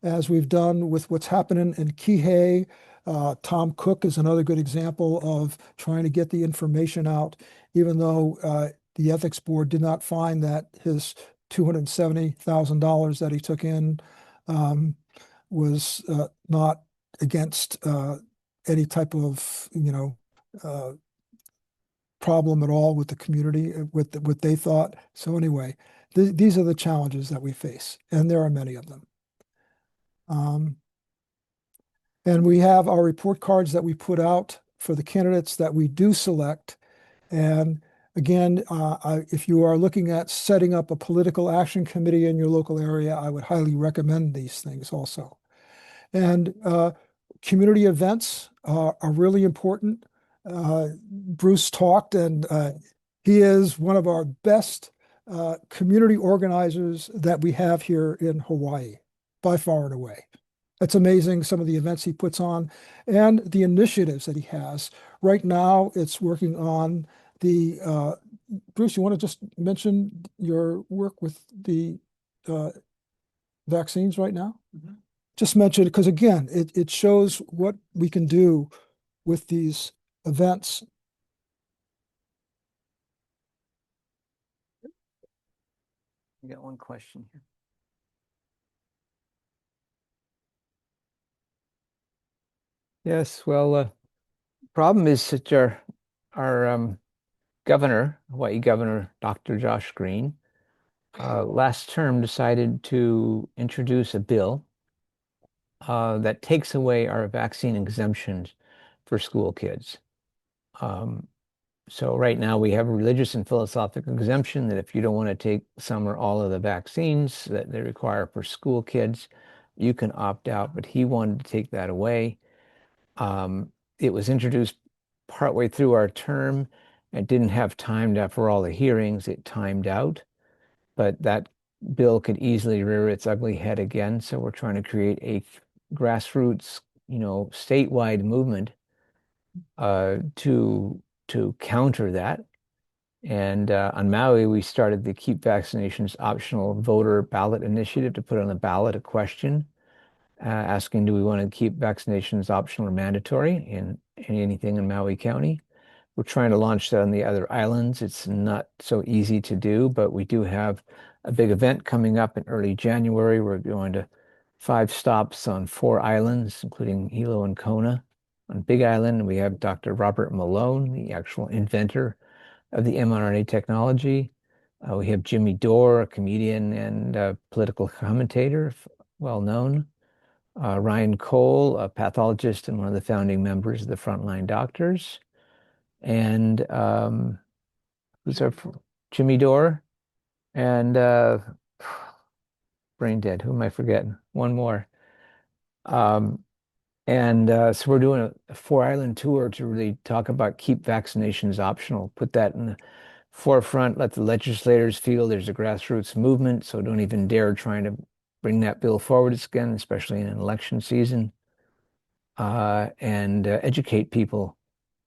as we've done with what's happening in Kihei. Tom Cook is another good example of trying to get the information out, even though the ethics board did not find that his $270,000 that he took in was not against any type of, problem at all with the community, with what they thought. So anyway, these are the challenges that we face, and there are many of them. And we have our report cards that we put out for the candidates that we do select. And again, if you are looking at setting up a political action committee in your local area, I would highly recommend these things also. And community events are really important. Bruce talked, and he is one of our best community organizers that we have here in Hawaii, by far and away. It's amazing, some of the events he puts on and the initiatives that he has. Right now, it's working on the, Bruce, you want to just mention your work with the vaccines right now? Mhm. Just mention it, because again, it shows what we can do with these events. I got one question here. Yes, well, problem is that our governor, Hawaii Governor Dr. Josh Green, last term decided to introduce a bill that takes away our vaccine exemptions for school kids. So right now we have a religious and philosophical exemption that if you don't want to take some or all of the vaccines that they require for school kids, you can opt out. But he wanted to take that away. It was introduced partway through our term and didn't have time for all the hearings. It timed out, but that bill could easily rear its ugly head again. So we're trying to create a grassroots, statewide movement to counter that. And on Maui, we started the Keep Vaccinations Optional voter ballot initiative to put on the ballot a question asking, do we want to keep vaccinations optional or mandatory in anything in Maui County? We're trying to launch that on the other islands. It's not so easy to do, but we do have a big event coming up in early January. We're going to 5 stops on 4 islands, including Hilo and Kona. On Big Island, we have Dr. Robert Malone, the actual inventor of the mRNA technology. We have Jimmy Dore, a comedian and political commentator, well known. Ryan Cole, a pathologist and one of the founding members of the Frontline Doctors. And who's our Jimmy Dore? And brain dead. Who am I forgetting? One more. So we're doing a 4-island tour to really talk about keep vaccinations optional, put that in the forefront, let the legislators feel there's a grassroots movement, so don't even dare trying to bring that bill forward again, especially in an election season, and educate people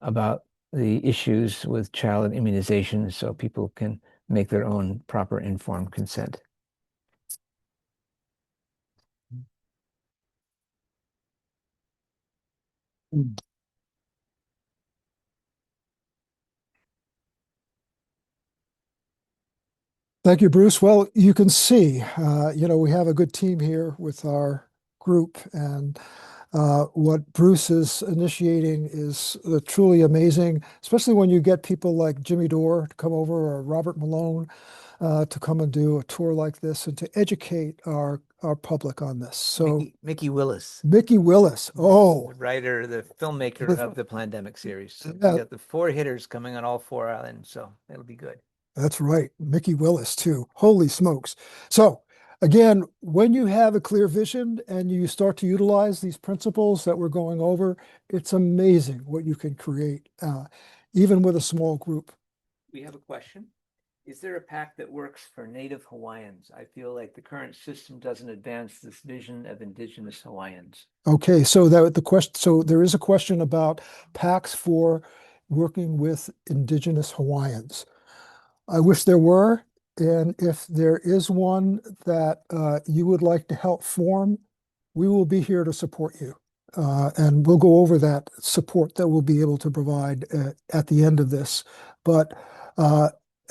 about the issues with child immunization so people can make their own proper informed consent. Thank you, Bruce. Well, you can see, we have a good team here with our group, and what Bruce is initiating is truly amazing, especially when you get people like Jimmy Dore to come over or Robert Malone to come and do a tour like this and to educate our public on this. So Mickey Willis, Mickey Willis, oh, the writer, the filmmaker of the pandemic series. So Yeah. we got the 4 hitters coming on all 4 islands, so it'll be good. that's right, Mickey Willis too. Holy smokes. So again, when you have a clear vision and you start to utilize these principles that we're going over, it's amazing what you can create, even with a small group. We have a question. is there a pact that works for Native Hawaiians? I feel like the current system doesn't advance this vision of Indigenous Hawaiians. Okay, so there is a question about pacts for working with Indigenous Hawaiians. I wish there were, and if there is one that you would like to help form, we will be here to support you. And we'll go over that support that we'll be able to provide at the end of this. But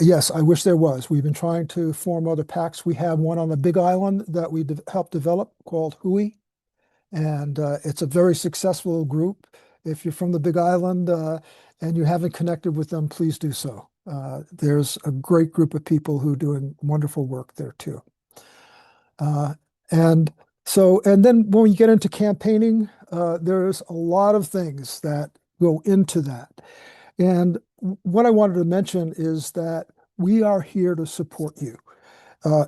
yes, I wish there was. We've been trying to form other pacts. We have one on the Big Island that we helped develop called Hui, and it's a very successful group. If you're from the Big Island and you haven't connected with them, please do so. There's a great group of people who are doing wonderful work there too. And then when you get into campaigning, there's a lot of things that go into that. And what I wanted to mention is that we are here to support you.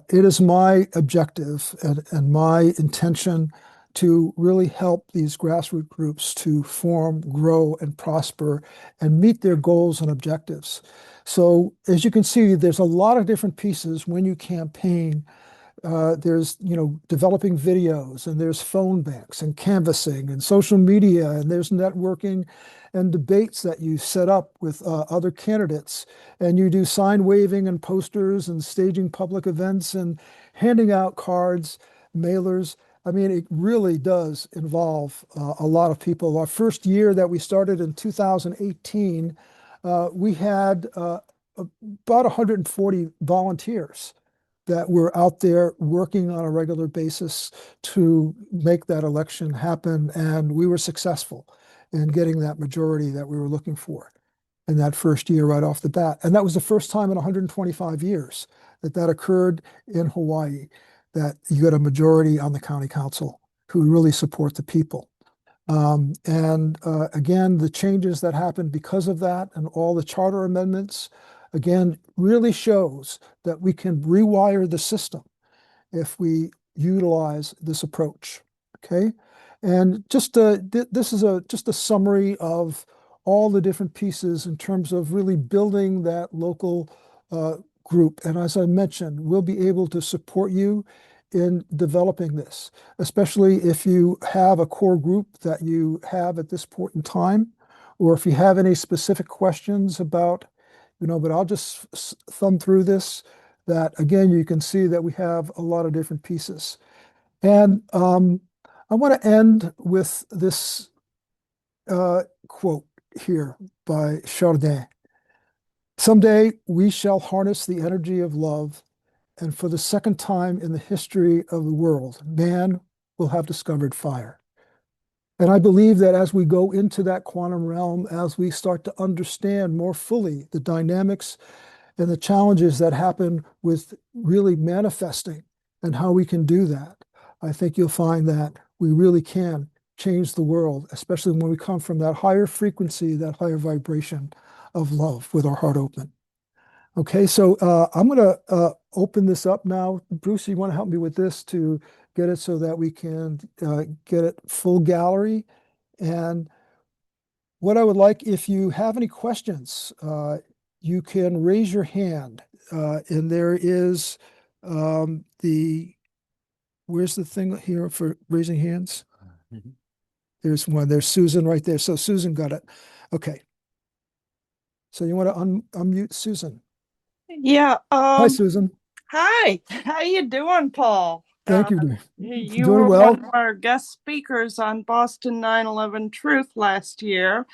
It is my objective and my intention to really help these grassroots groups to form, grow, and prosper and meet their goals and objectives. So as you can see, there's a lot of different pieces when you campaign. There's, developing videos, and there's phone banks and canvassing and social media, and there's networking and debates that you set up with other candidates, and you do sign waving and posters and staging public events and handing out cards, mailers. I mean, it really does involve a lot of people. Our first year that we started in 2018, we had about 140 volunteers that were out there working on a regular basis to make that election happen. And we were successful in getting that majority that we were looking for in that first year right off the bat. And that was the first time in 125 years that occurred in Hawaii, that you got a majority on the county council who really support the people. Again, the changes that happened because of that and all the charter amendments, again, really shows that we can rewire the system if we utilize this approach, okay? And just this is just a summary of all the different pieces in terms of really building that local group. And as I mentioned, we'll be able to support you in developing this, especially if you have a core group that you have at this point in time, or if you have any specific questions about, but I'll just thumb through this, that again, you can see that we have a lot of different pieces. And I want to end with this quote here by Chardin. "Someday we shall harness the energy of love, and for the second time in the history of the world, man will have discovered fire." And I believe that as we go into that quantum realm, as we start to understand more fully the dynamics and the challenges that happen with really manifesting and how we can do that, I think you'll find that we really can change the world, especially when we come from that higher frequency, that higher vibration of love with our heart open. Okay, so I'm going to open this up now. Bruce, you want to help me with this to get it so that we can get it full gallery? And what I would like, if you have any questions, you can raise your hand. And there is where's the thing here for raising hands? There's one. There's Susan right there. So Susan got it. Okay. So you want to unmute Susan? Yeah. Hi, Susan. Hi. How you doing, Paul? Thank you, dear. You Doing were well. one of our guest speakers on Boston 9/11 Truth last year.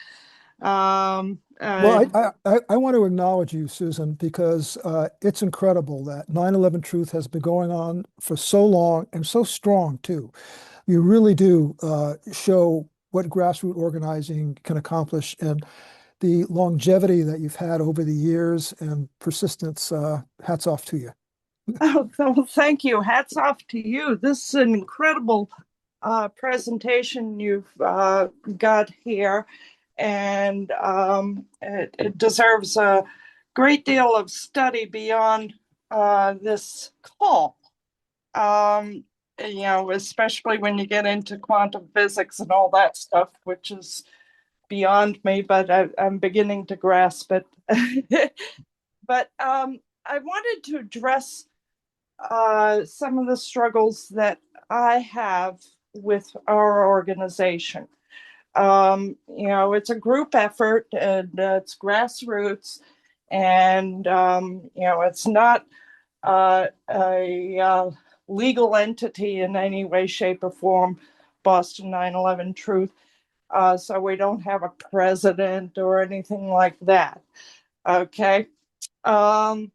Well, I want to acknowledge you, Susan, because it's incredible that 9/11 Truth has been going on for so long and so strong, too. You really do show what grassroots organizing can accomplish, and the longevity that you've had over the years and persistence. Hats off to you. Oh, thank you. Hats off to you. This is an incredible presentation you've got here, and it deserves a great deal of study beyond this call. Especially when you get into quantum physics and all that stuff, which is beyond me, but I'm beginning to grasp it. But I wanted to address some of the struggles that I have with our organization. It's a group effort, and it's grassroots, and it's not a legal entity in any way, shape, or form. Boston 9/11 Truth. So we don't have a president or anything like that. Okay. So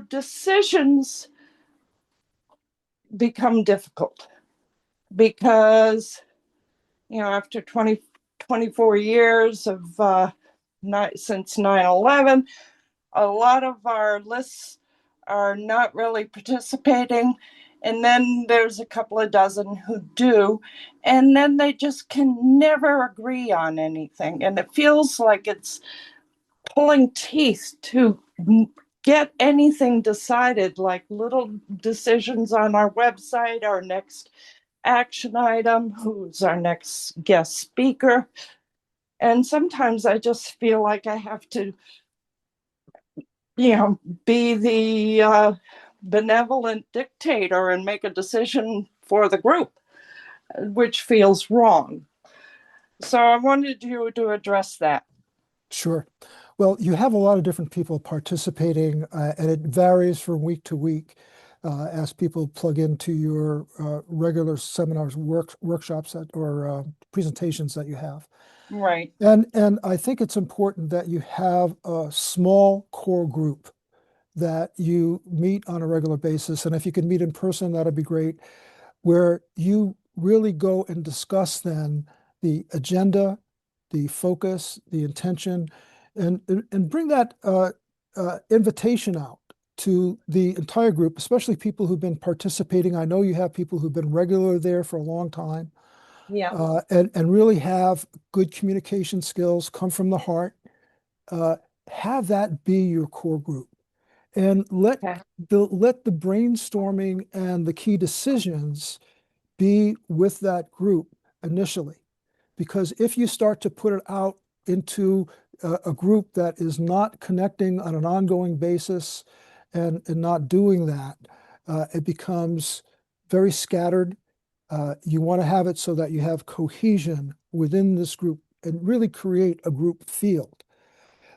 decisions become difficult because, after 24 years of since 9/11, a lot of our lists are not really participating. And then there's a couple of dozen who do. And then they just can never agree on anything. And it feels like it's pulling teeth to get anything decided, like little decisions on our website, our next action item, who's our next guest speaker. And sometimes I just feel like I have to, be the benevolent dictator and make a decision for the group, which feels wrong. So I wanted you to address that. Sure. Well, you have a lot of different people participating, and it varies from week to week as people plug into your regular seminars, workshops or presentations that you have. Right. And I think it's important that you have a small core group that you meet on a regular basis. And if you can meet in person, that'd be great, where you really go and discuss then the agenda, the focus, the intention, and bring that invitation out to the entire group, especially people who've been participating. I know you have people who've been regular there for a long time. Yeah. And really have good communication skills, come from the heart. Have that be your core group, and let the brainstorming and the key decisions be with that group initially. Because if you start to put it out into a group that is not connecting on an ongoing basis and not doing that, it becomes very scattered. You want to have it so that you have cohesion within this group and really create a group field.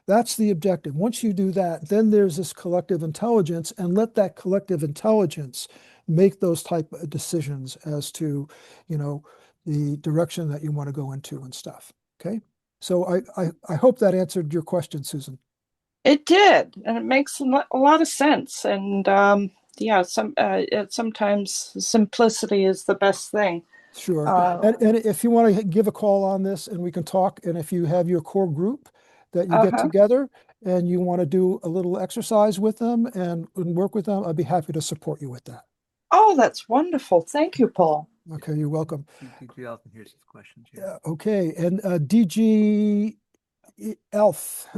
That's the objective. Once you do that, then there's this collective intelligence, and let that collective intelligence make those type of decisions as to, the direction that you want to go into and stuff. Okay. So I hope that answered your question, Susan. It did, and it makes a lot of sense. And sometimes simplicity is the best thing. Sure. And if you want to give a call on this and we can talk, and if you have your core group that you get together and you want to do a little exercise with them and work with them, I'd be happy to support you with that. Oh, that's wonderful. Thank you, Paul. Okay, you're welcome. DG Elton, here's his questions. Okay, and DG Elf.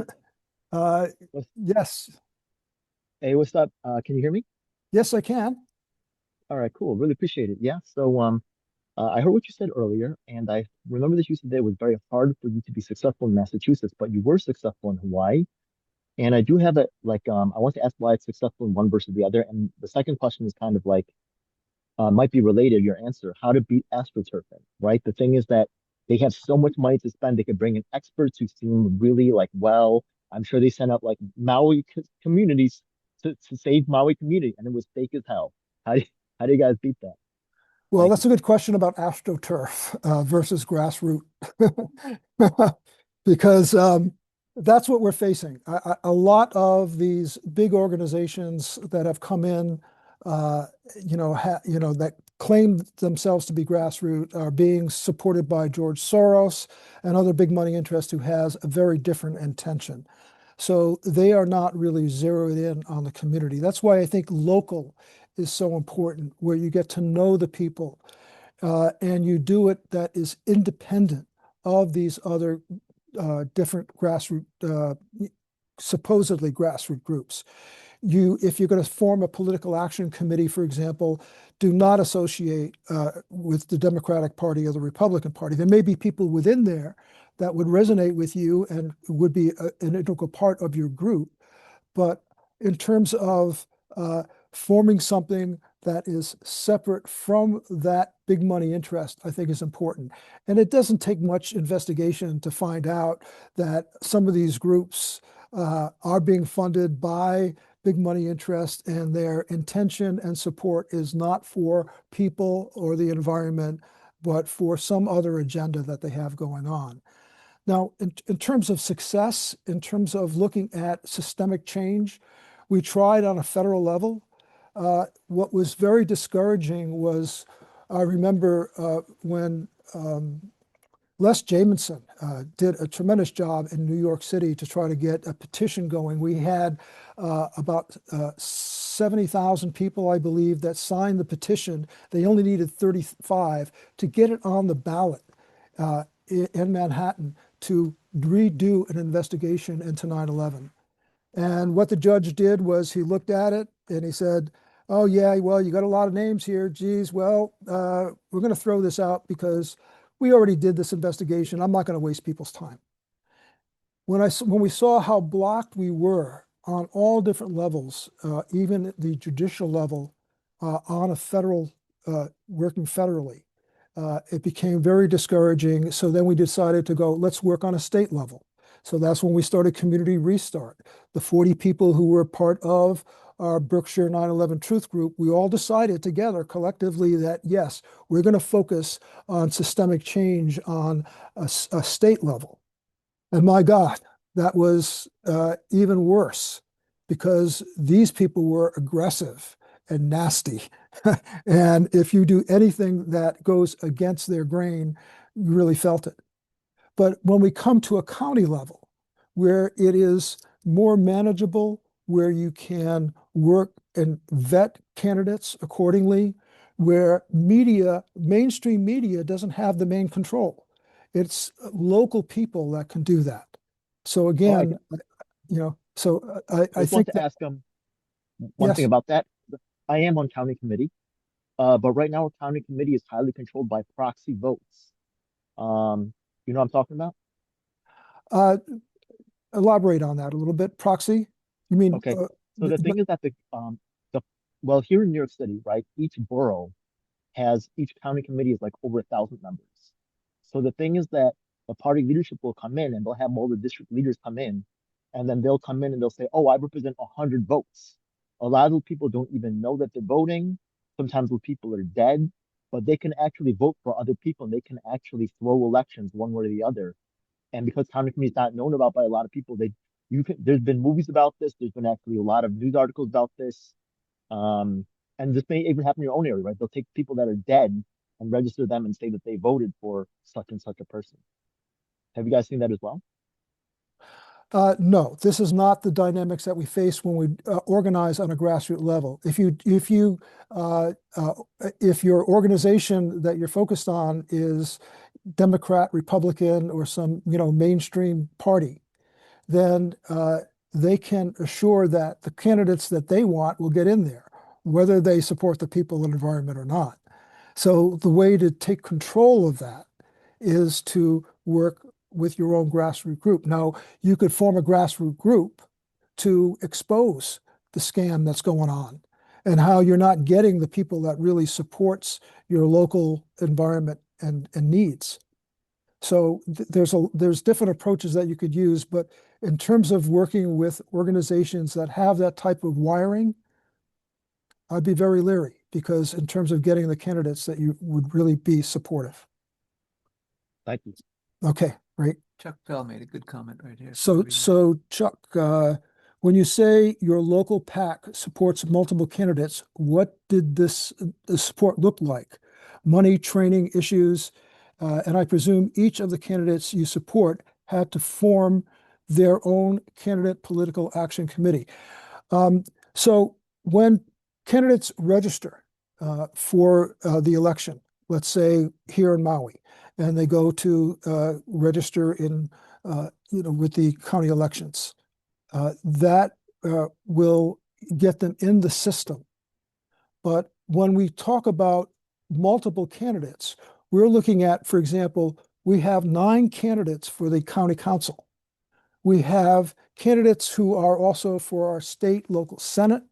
Yes. Hey, what's up? Can you hear me? Yes, I can. All right, cool. Really appreciate it. Yeah. So, I heard what you said earlier, and I remember that you said that it was very hard for you to be successful in Massachusetts, but you were successful in Hawaii. And I do have I want to ask why it's successful in one versus the other. And the second question is kind of like, might be related to your answer, how to beat astroturfing, right? The thing is that they have so much money to spend. They could bring in experts who seem really I'm sure they sent up like Maui communities to save Maui community, and it was fake as hell. How do you guys beat that? Well, that's a good question about astroturf versus grassroots, because that's what we're facing. A lot of these big organizations that have come in, that claim themselves to be grassroots are being supported by George Soros and other big money interests who has a very different intention. So they are not really zeroed in on the community. That's why I think local is so important, where you get to know the people and you do it that is independent of these other different grassroots, supposedly grassroots groups. If you're going to form a political action committee, for example, do not associate with the Democratic Party or the Republican Party. There may be people within there that would resonate with you and would be an integral part of your group, but in terms of forming something that is separate from that big money interest, I think is important. And it doesn't take much investigation to find out that some of these groups are being funded by big money interest, and their intention and support is not for people or the environment, but for some other agenda that they have going on. Now, in terms of success, in terms of looking at systemic change, we tried on a federal level. What was very discouraging was, I remember when Les Jamieson did a tremendous job in New York City to try to get a petition going. We had about 70,000 people, I believe, that signed the petition. They only needed 35 to get it on the ballot in Manhattan to redo an investigation into 9/11. And what the judge did was he looked at it and he said, oh yeah, well, you got a lot of names here. Geez, well, we're going to throw this out because we already did this investigation. I'm not going to waste people's time. When we saw how blocked we were on all different levels, even at the judicial level, on a federal, working federally, it became very discouraging. So then we decided to go, let's work on a state level. So that's when we started Community Restart. The 40 people who were part of our Berkshire 9/11 Truth Group, we all decided together collectively that, yes, we're going to focus on systemic change on a state level. And my God, that was even worse because these people were aggressive and nasty. And if you do anything that goes against their grain, you really felt it. But when we come to a county level, where it is more manageable, where you can work and vet candidates accordingly, where media, mainstream media doesn't have the main control. It's local people that can do that. So again, so I just think want to that, ask one thing yes, about that. I am on county committee, but right now our county committee is highly controlled by proxy votes. You know what I'm talking about? elaborate on that a little bit. Proxy, you mean? Okay. So the thing is that well, here in New York City, right, each county committee is like over 1,000 members. So the thing is that the party leadership will come in and they'll have all the district leaders come in, and then they'll come in and they'll say, oh, I represent 100 votes. A lot of people don't even know that they're voting. Sometimes the people are dead, but they can actually vote for other people and they can actually throw elections one way or the other. And because county committee is not known about by a lot of people, there's been movies about this. There's been actually a lot of news articles about this. And this may even happen in your own area, right? They'll take people that are dead and register them and say that they voted for such and such a person. Have you guys seen that as well? No, this is not the dynamics that we face when we organize on a grassroots level. If your organization that you're focused on is Democrat, Republican, or some mainstream party, then they can assure that the candidates that they want will get in there, whether they support the people and environment or not. So the way to take control of that is to work with your own grassroots group. Now, you could form a grassroots group to expose the scam that's going on and how you're not getting the people that really supports your local environment and needs. So there's different approaches that you could use, but in terms of working with organizations that have that type of wiring, I'd be very leery because in terms of getting the candidates that you would really be supportive. Thank you. Okay, great. Chuck Bell made a good comment right here. So Chuck, when you say your local PAC supports multiple candidates, what did this support look like? Money, training, issues, and I presume each of the candidates you support had to form their own candidate political action committee. So when candidates register for the election, let's say here in Maui, and they go to register in, with the county elections, that will get them in the system. But when we talk about multiple candidates, we're looking at, for example, we have 9 candidates for the county council. We have candidates who are also for our state, local Senate,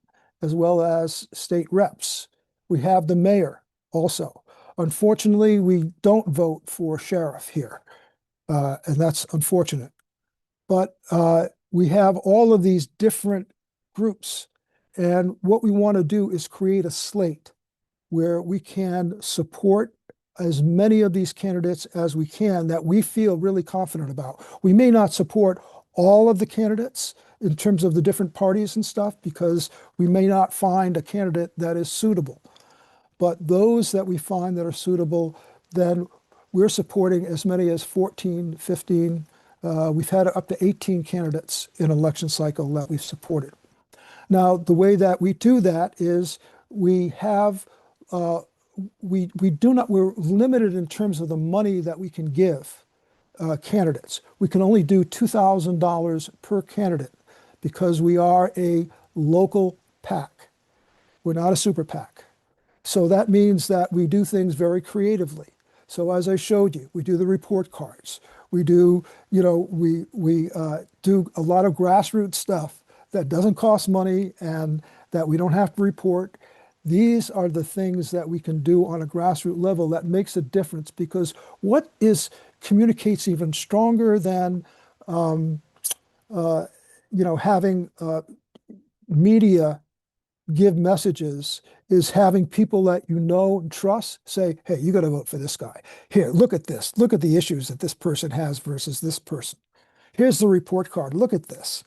as well as state reps. We have the mayor also. Unfortunately, we don't vote for sheriff here, and that's unfortunate. But we have all of these different groups, and what we want to do is create a slate where we can support as many of these candidates as we can that we feel really confident about. We may not support all of the candidates in terms of the different parties and stuff because we may not find a candidate that is suitable. But those that we find that are suitable, then we're supporting as many as 14, 15. We've had up to 18 candidates in an election cycle that we've supported. Now, the way that we do that is we have we're limited in terms of the money that we can give candidates. We can only do $2,000 per candidate because we are a local PAC. We're not a super PAC. So that means that we do things very creatively. So as I showed you, we do the report cards. We do, we do a lot of grassroots stuff that doesn't cost money and that we don't have to report. These are the things that we can do on a grassroots level that makes a difference, because what communicates even stronger than having media give messages is having people that you know and trust say, hey, you got to vote for this guy. Here, look at this. Look at the issues that this person has versus this person. Here's the report card. Look at this.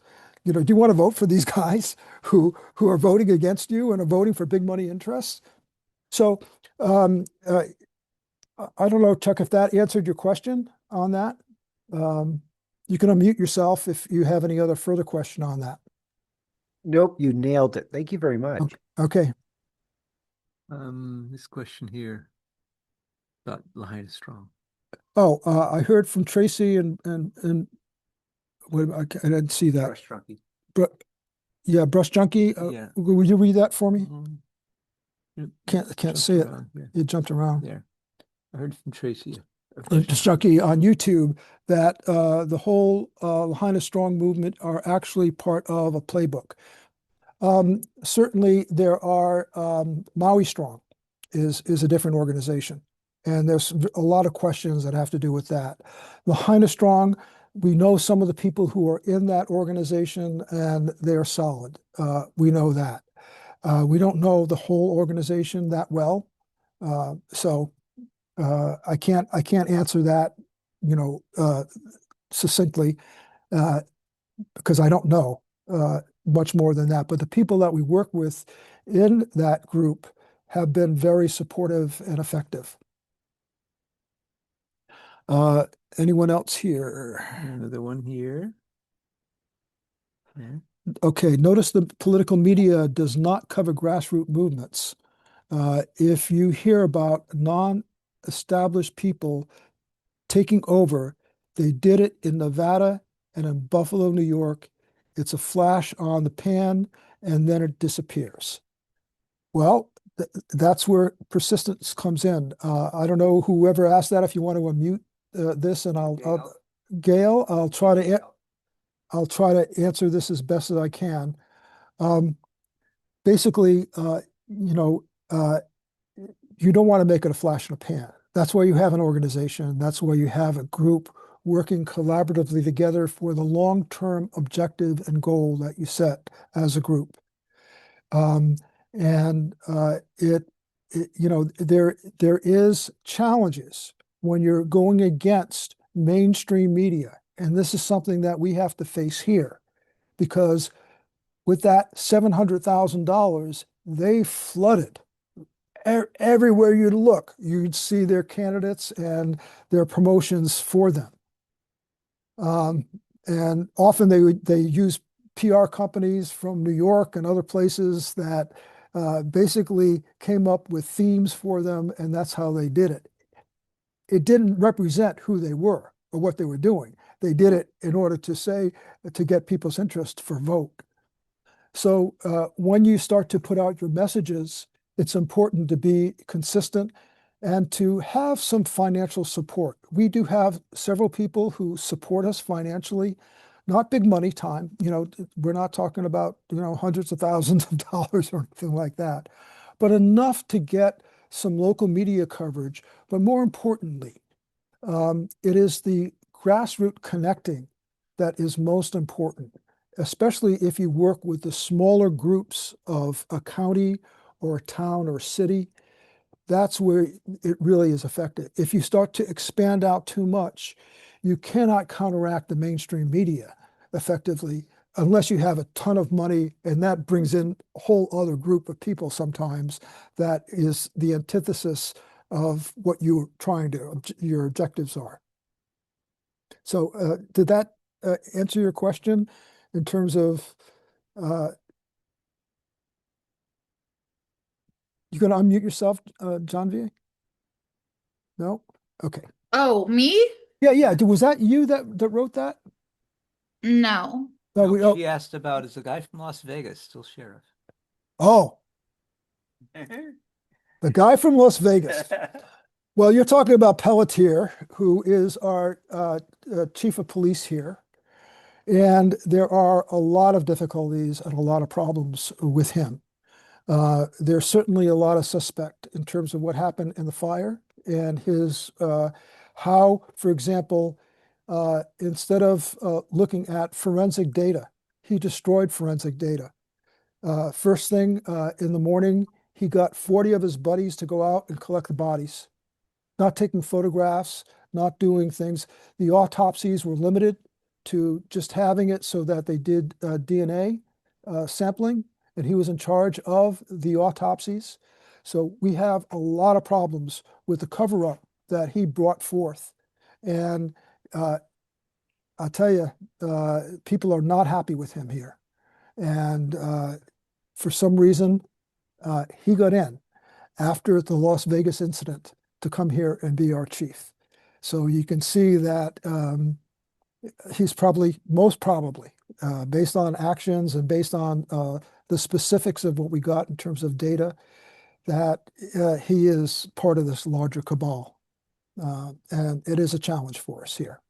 Do you want to vote for these guys who are voting against you and are voting for big money interests? So I don't know, Chuck, if that answered your question on that. You can unmute yourself if you have any other further question on that. Nope, you nailed it. Thank you very much. Okay. This question here about Lahaina Strong. Oh, I heard from Tracy and wait, I didn't see that. Brush Junkie. Yeah, Brush Junkie. Yeah. Will you read that for me? Can't Jumped see it. around, yeah. It jumped around. There. I heard from Tracy. Brush Junkie on YouTube that the whole Lahaina Strong movement are actually part of a playbook. Certainly there are Maui Strong is a different organization. And there's a lot of questions that have to do with that. Lahaina Strong, we know some of the people who are in that organization and they're solid. We know that. We don't know the whole organization that well. So I can't answer that, succinctly because I don't know much more than that. But the people that we work with in that group have been very supportive and effective. Anyone else here? Another one here. Yeah. Okay, notice the political media does not cover grassroots movements. If you hear about non-established people taking over, they did it in Nevada and in Buffalo, New York. It's a flash on the pan and then it disappears. Well, that's where persistence comes in. I don't know whoever asked that, if you want to unmute this, and Gail, I'll try to answer this as best as I can. Basically, you don't want to make it a flash in a pan. That's why you have an organization. That's why you have a group working collaboratively together for the long-term objective and goal that you set as a group. There is challenges when you're going against mainstream media. And this is something that we have to face here, because with that $700,000, they flooded everywhere you'd look. You'd see their candidates and their promotions for them. And often they use PR companies from New York and other places that basically came up with themes for them, and that's how they did it. It didn't represent who they were or what they were doing. They did it in order to get people's interest for vote. So when you start to put out your messages, it's important to be consistent and to have some financial support. We do have several people who support us financially. Not big money time, we're not talking about, hundreds of thousands of dollars or anything like that, but enough to get some local media coverage. But more importantly, it is the grassroots connecting that is most important, especially if you work with the smaller groups of a county or a town or a city. That's where it really is effective. If you start to expand out too much, you cannot counteract the mainstream media effectively unless you have a ton of money, and that brings in a whole other group of people sometimes that is the antithesis of what you're trying to, your objectives are. So did that answer your question in terms of, you going to unmute yourself, John V? No? Okay. Oh, me? Yeah. Was that you that wrote that? No. No, No, she asked about, is the guy from Las Vegas still sheriff? Oh, the guy from Las Vegas. Well, you're talking about Pelletier, who is our chief of police here. And there are a lot of difficulties and a lot of problems with him. There's certainly a lot of suspect in terms of what happened in the fire and his, how, for example, instead of looking at forensic data, he destroyed forensic data. First thing in the morning, he got 40 of his buddies to go out and collect the bodies, not taking photographs, not doing things. The autopsies were limited to just having it so that they did DNA sampling, and he was in charge of the autopsies. So we have a lot of problems with the cover-up that he brought forth. And I'll tell you, people are not happy with him here. And for some reason, he got in after the Las Vegas incident to come here and be our chief. So you can see that he's most probably, based on actions and based on the specifics of what we got in terms of data, that he is part of this larger cabal. And it is a challenge for us here.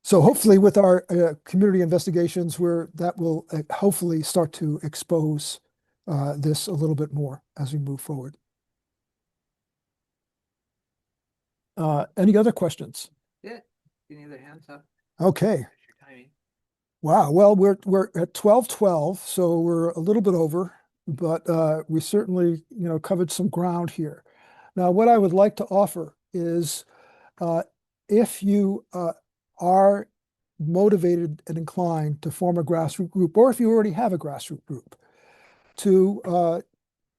So hopefully with our community investigations, that will hopefully start to expose this a little bit more as we move forward. Any other questions? Yeah. Any other hands up? Okay. Your timing. Wow. Well, we're at 12:12, so we're a little bit over, but we certainly, covered some ground here. Now, what I would like to offer is, if you are motivated and inclined to form a grassroots group, or if you already have a grassroots group, to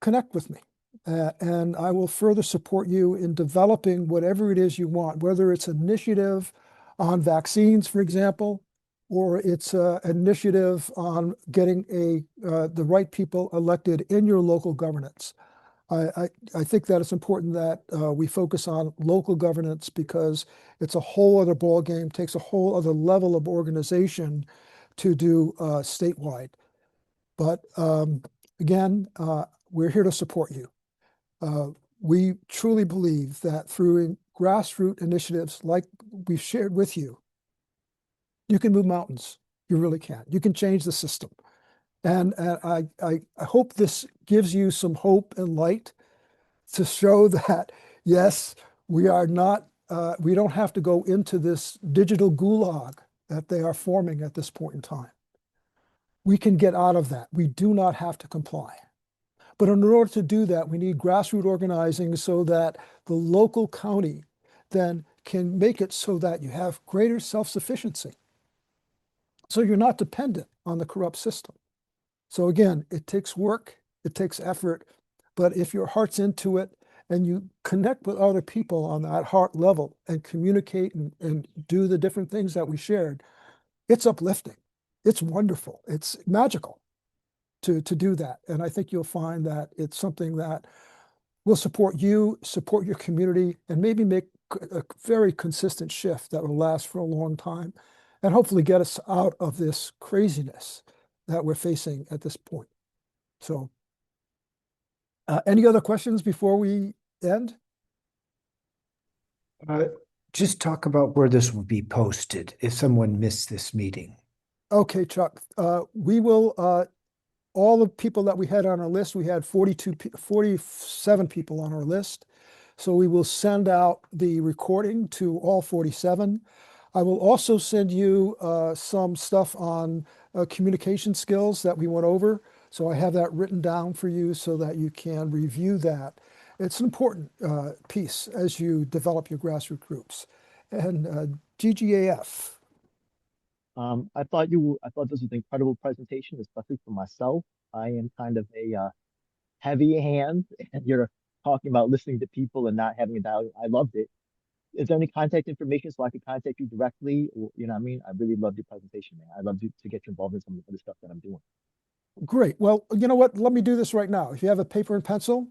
connect with me. And I will further support you in developing whatever it is you want, whether it's an initiative on vaccines, for example, or it's an initiative on getting the right people elected in your local governance. I think that it's important that we focus on local governance because it's a whole other ballgame, takes a whole other level of organization to do statewide. But again, we're here to support you. We truly believe that through grassroots initiatives like we've shared with you, you can move mountains. You really can. You can change the system. And I hope this gives you some hope and light to show that, yes, we are not, we don't have to go into this digital gulag that they are forming at this point in time. We can get out of that. We do not have to comply. But in order to do that, we need grassroots organizing so that the local county then can make it so that you have greater self-sufficiency. So you're not dependent on the corrupt system. So again, it takes work, it takes effort, but if your heart's into it and you connect with other people on that heart level and communicate and do the different things that we shared, it's uplifting. It's wonderful. It's magical to do that. And I think you'll find that it's something that will support you, support your community, and maybe make a very consistent shift that will last for a long time and hopefully get us out of this craziness that we're facing at this point. So any other questions before we end? just talk about where this will be posted if someone missed this meeting. Okay, Chuck, we will, all the people that we had on our list, we had 47 people on our list. So we will send out the recording to all 47. I will also send you some stuff on communication skills that we went over. So I have that written down for you so that you can review that. It's an important piece as you develop your grassroots groups. And GGAF. I thought this was an incredible presentation, especially for myself. I am kind of a heavy hand, and you're talking about listening to people and not having a dialogue. I loved it. Is there any contact information so I can contact you directly? Or, you know what I mean? I really loved your presentation, man. I'd love to get you involved in some of the other stuff that I'm doing. Great. Well, you know what? Let me do this right now. If you have a paper and pencil,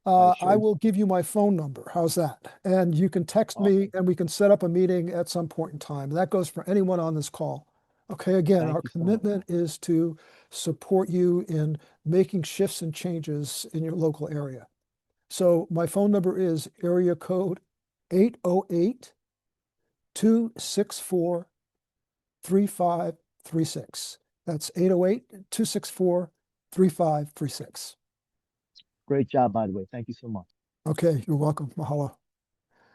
I Sure. will give you my phone number. How's that? And you can text me and we can set up a meeting at some point in time. That goes for anyone on this call. Okay, again, Thank our you so much. commitment is to support you in making shifts and changes in your local area. So my phone number is area code 808-264-3536. That's 808-264-3536. Great job, by the way. Thank you so much. Okay, you're welcome. Mahalo.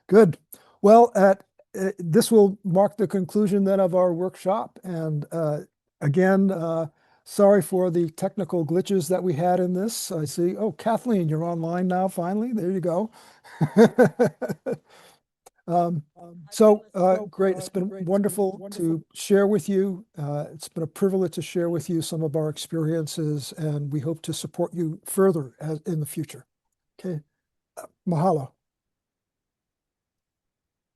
Good. Well, this will mark the conclusion then of our workshop. And again, sorry for the technical glitches that we had in this. I see. Oh, Kathleen, you're online now, finally. There you go. Great. It's been wonderful to share with you. It's been a privilege to share with you some of our experiences, and we hope to support you further in the future. Okay. Mahalo.